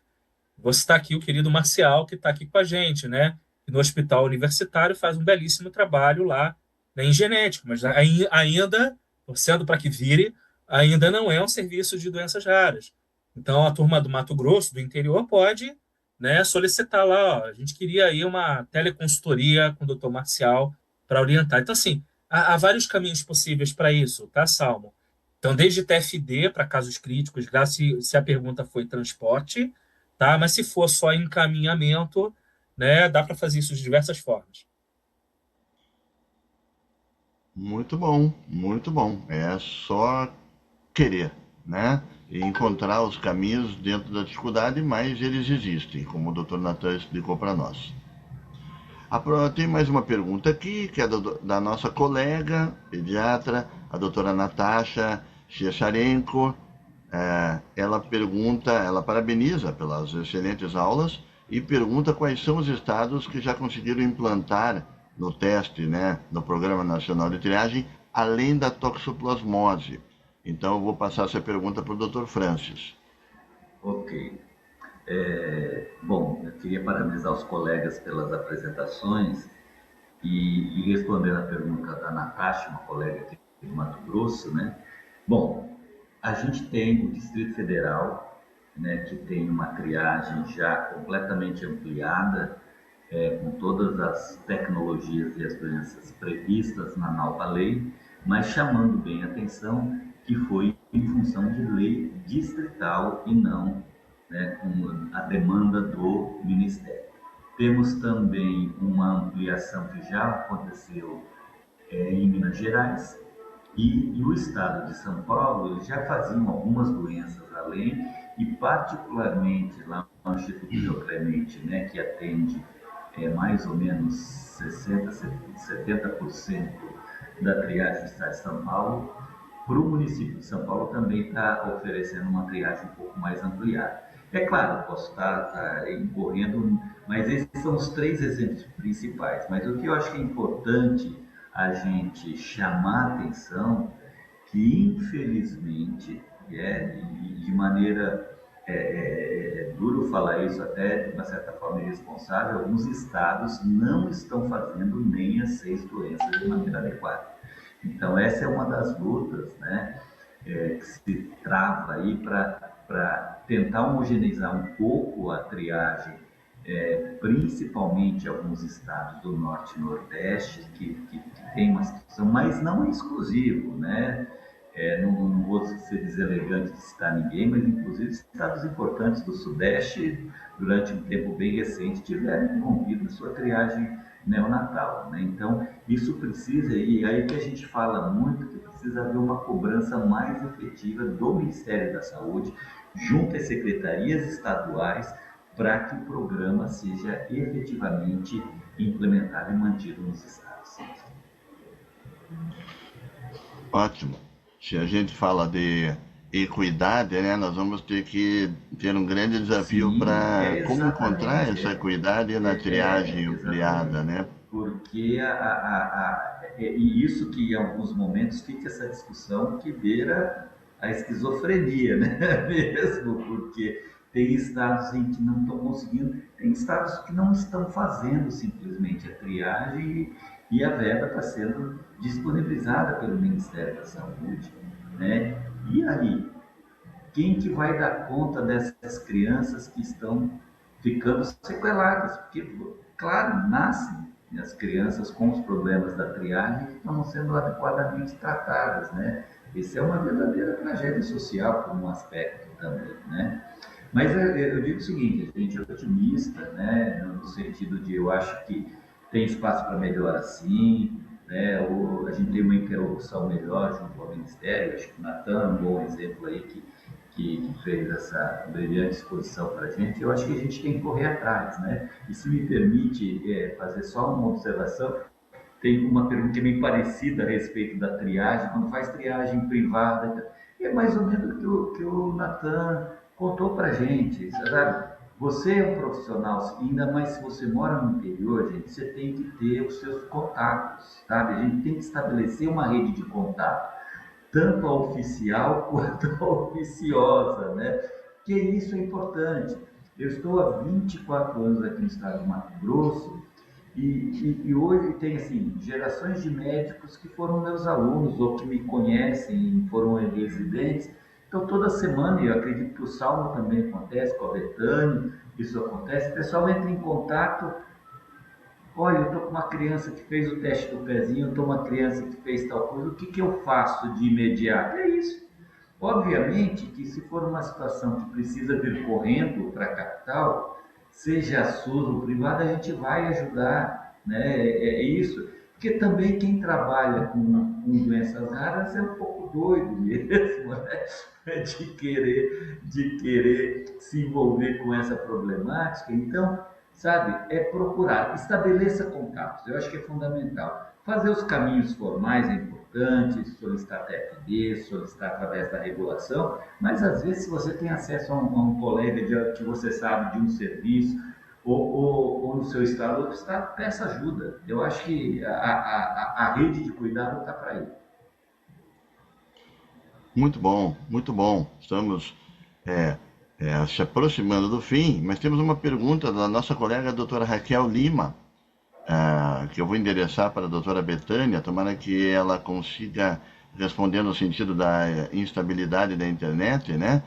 Vou citar aqui o querido Marcial, que está aqui com a gente, né? Que no hospital universitário faz um belíssimo trabalho lá, né, em genética, mas ainda, torcendo para que vire, ainda não é um serviço de doenças raras. Então, a turma do Mato Grosso, do interior, pode, né, solicitar lá, ó, a gente queria aí uma teleconsultoria com o doutor Marcial para orientar. Então, assim, há vários caminhos possíveis para isso, tá, Salmo? Então, desde TFD para casos críticos, se a pergunta foi transporte, tá? Mas se for só encaminhamento, né, dá para fazer isso de diversas formas. Muito bom, muito bom. É só querer, né? E encontrar os caminhos dentro da dificuldade, mas eles existem, como o Dr. Natan explicou para nós. Tem mais uma pergunta aqui, que é da nossa colega pediatra, a doutora Natasha Checharenko. Ela parabeniza pelas excelentes aulas e pergunta quais são os estados que já conseguiram implantar no teste, né, no Programa Nacional de Triagem, além da toxoplasmose. Então, eu vou passar essa pergunta para o Dr. Francis. Ok. Bom, eu queria parabenizar os colegas pelas apresentações e responder a pergunta da Natasha, uma colega aqui do Mato Grosso, né? Bom, a gente tem o Distrito Federal, né, que tem uma triagem já completamente ampliada, com todas as tecnologias e as doenças previstas na nova lei, mas chamando bem a atenção que foi em função de lei distrital e não, né, com a demanda do Ministério. Temos também uma ampliação que já aconteceu em Minas Gerais, e o estado de São Paulo eles já faziam algumas doenças além, e particularmente lá no Instituto Vila Clemente, né, que atende mais ou menos 70% da triagem do estado de São Paulo, para o município de São Paulo também está oferecendo uma triagem um pouco mais ampliada. É claro, posso estar incorrendo, mas esses são os 3 exemplos principais. Mas o que eu acho que é importante a gente chamar a atenção, que infelizmente, de maneira duro falar isso, até de uma certa forma irresponsável, alguns estados não estão fazendo nem as 6 doenças de maneira adequada. Então essa é uma das lutas, né, que se trava aí para tentar homogeneizar um pouco a triagem, principalmente alguns estados do Norte e Nordeste, que tem uma situação, mas não é exclusivo, né? Não vou ser deselegante de citar ninguém, mas inclusive estados importantes do Sudeste, durante um tempo bem recente, tiveram envolvido na sua triagem neonatal, né? Então, isso precisa, e aí que a gente fala muito, que precisa haver uma cobrança mais efetiva do Ministério da Saúde, junto às secretarias estaduais, para que o programa seja efetivamente implementado e mantido nos estados. Ótimo. Se a gente fala de equidade, né, nós vamos ter que ter um grande desafio para como encontrar essa equidade na triagem ampliada, né? Porque e isso que em alguns momentos fica essa discussão que beira a esquizofrenia, né? Mesmo, porque tem estados em que não estão conseguindo, tem estados que não estão fazendo simplesmente a triagem e a verba está sendo disponibilizada pelo Ministério da Saúde, né? E aí, quem que vai dar conta dessas crianças que estão ficando sequeladas? Porque, claro, nascem as crianças com os problemas da triagem que estão sendo adequadamente tratadas, né? Isso é uma verdadeira tragédia social por um aspecto também, né? Mas eu digo o seguinte, a gente é otimista, né? No sentido de eu acho que tem espaço para melhora sim, né? A gente tem uma interlocução melhor junto ao Ministério, acho que o Natan é um bom exemplo aí que fez essa brilhante exposição para a gente. Eu acho que a gente tem que correr atrás, né? E se me permite fazer só uma observação, tem uma pergunta bem parecida a respeito da triagem, quando faz triagem privada, é mais ou menos o que o Natan contou para a gente, sabe? Você é um profissional, ainda mais se você mora no interior, gente, você tem que ter os seus contatos, sabe? A gente tem que estabelecer uma rede de contato, tanto a oficial quanto a oficiosa, né? Porque isso é importante. Eu estou há 24 anos aqui no estado de Mato Grosso e hoje tem, assim, gerações de médicos que foram meus alunos ou que me conhecem, foram residentes. Então, toda semana, e eu acredito que o Salmo também acontece, com a Betânia, isso acontece, o pessoal entra em contato. Olha, eu estou com uma criança que fez o teste do pezinho, eu estou com uma criança que fez tal coisa, o que eu faço de imediato? É isso. Obviamente que se for uma situação que precisa vir correndo para a capital, seja a SUS ou privada, a gente vai ajudar, né? É isso. Porque também quem trabalha com doenças raras é um pouco doido mesmo, né? De querer se envolver com essa problemática. Então, sabe, é procurar, estabeleça contatos, eu acho que é fundamental. Fazer os caminhos formais é importante, solicitar TFD, solicitar através da regulação, mas às vezes se você tem acesso a um colega que você sabe de um serviço, ou no seu estado ou outro estado, peça ajuda. Eu acho que a rede de cuidado está para aí. Muito bom, muito bom. Estamos se aproximando do fim, mas temos uma pergunta da nossa colega a doutora Raquel Lima, que eu vou endereçar para a doutora Betânia, tomara que ela consiga responder no sentido da instabilidade da internet, né?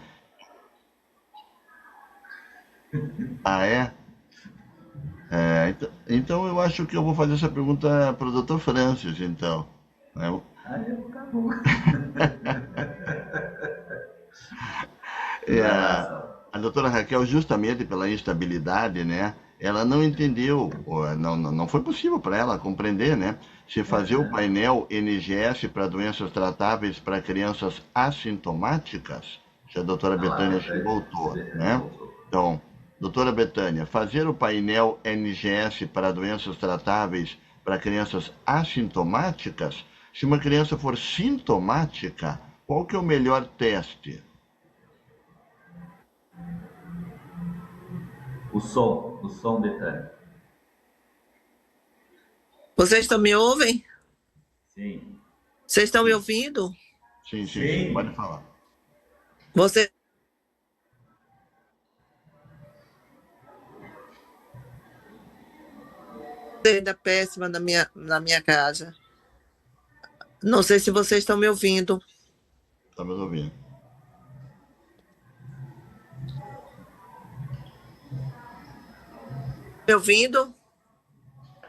Então eu acho que eu vou fazer essa pergunta para o Dr. Francis, então. Né? Tá bom. A doutora Raquel, justamente pela instabilidade, né, ela não entendeu, não foi possível para ela compreender, né, se fazer o painel NGS para doenças tratáveis para crianças assintomáticas, se a doutora Betânia voltou, né? Então, doutora Betânia, fazer o painel NGS para doenças tratáveis para crianças assintomáticas, se uma criança for sintomática, qual que é o melhor teste? O som, Betânia. Vocês estão me ouvem? Sim. Vocês estão me ouvindo? Sim, pode falar. Você ainda péssima na minha casa. Não sei se vocês estão me ouvindo. Estamos ouvindo. Me ouvindo?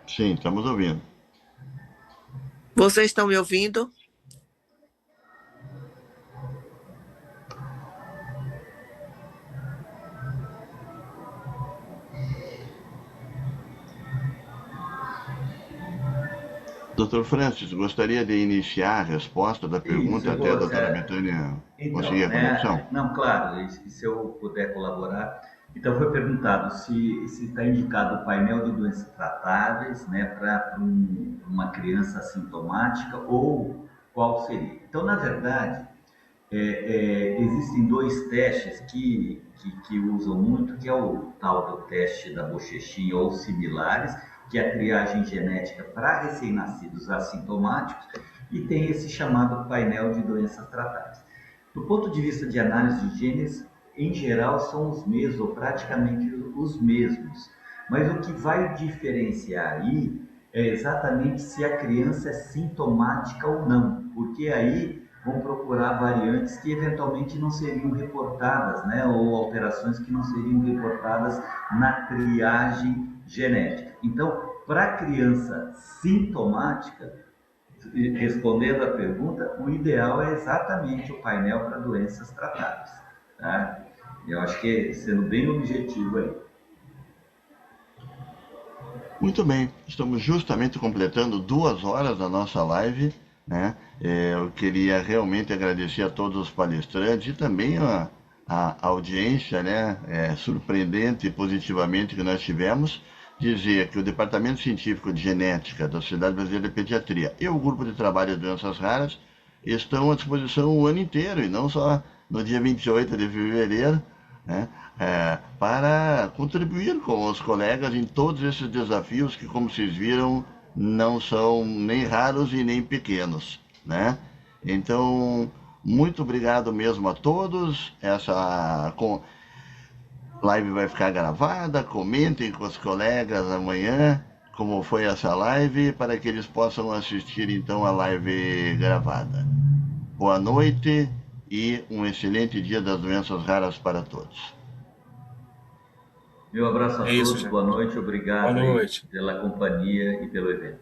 Sim, estamos ouvindo. Vocês estão me ouvindo? Doutor Francis, gostaria de iniciar a resposta da pergunta até a doutora Betânia conseguir a conexão? Não, claro, e se eu puder colaborar. Então, foi perguntado se está indicado o painel de doenças tratáveis, né, para uma criança assintomática ou qual seria. Então, na verdade, existem dois testes que usam muito, que é o tal do teste da bochechinha ou similares, que é a triagem genética para recém-nascidos assintomáticos, e tem esse chamado painel de doenças tratáveis. Do ponto de vista de análise de genes, em geral são os mesmos, ou praticamente os mesmos, mas o que vai diferenciar aí é exatamente se a criança é sintomática ou não, porque aí vão procurar variantes que eventualmente não seriam reportadas, né, ou alterações que não seriam reportadas na triagem genética. Então, para a criança sintomática, respondendo a pergunta, o ideal é exatamente o painel para doenças tratáveis. Tá? Eu acho que sendo bem objetivo aí. Muito bem, estamos justamente completando 2 horas da nossa live, né? Eu queria realmente agradecer a todos os palestrantes e também a audiência, né? Surpreendente e positivamente que nós tivemos, dizer que o Departamento Científico de Genética da Sociedade Brasileira de Pediatria e o Grupo de Trabalho de Doenças Raras estão à disposição o ano inteiro e não só no dia 28 de fevereiro, né? Para contribuir com os colegas em todos esses desafios que, como vocês viram, não são nem raros e nem pequenos, né? Então, muito obrigado mesmo a todos. Essa live vai ficar gravada, comentem com os colegas amanhã como foi essa live, para que eles possam assistir então a live gravada. Boa noite e um excelente dia das doenças raras para todos. Meu abraço a todos, boa noite, obrigado boa noite. Pela companhia e pelo evento.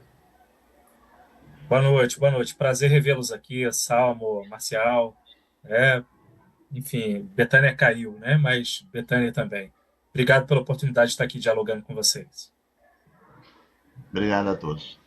Boa noite. Prazer revê-los aqui, Salmo, Marcial, enfim, Betânia caiu, né? Mas Betânia também. Obrigado pela oportunidade de estar aqui dialogando com vocês. Obrigado a todos.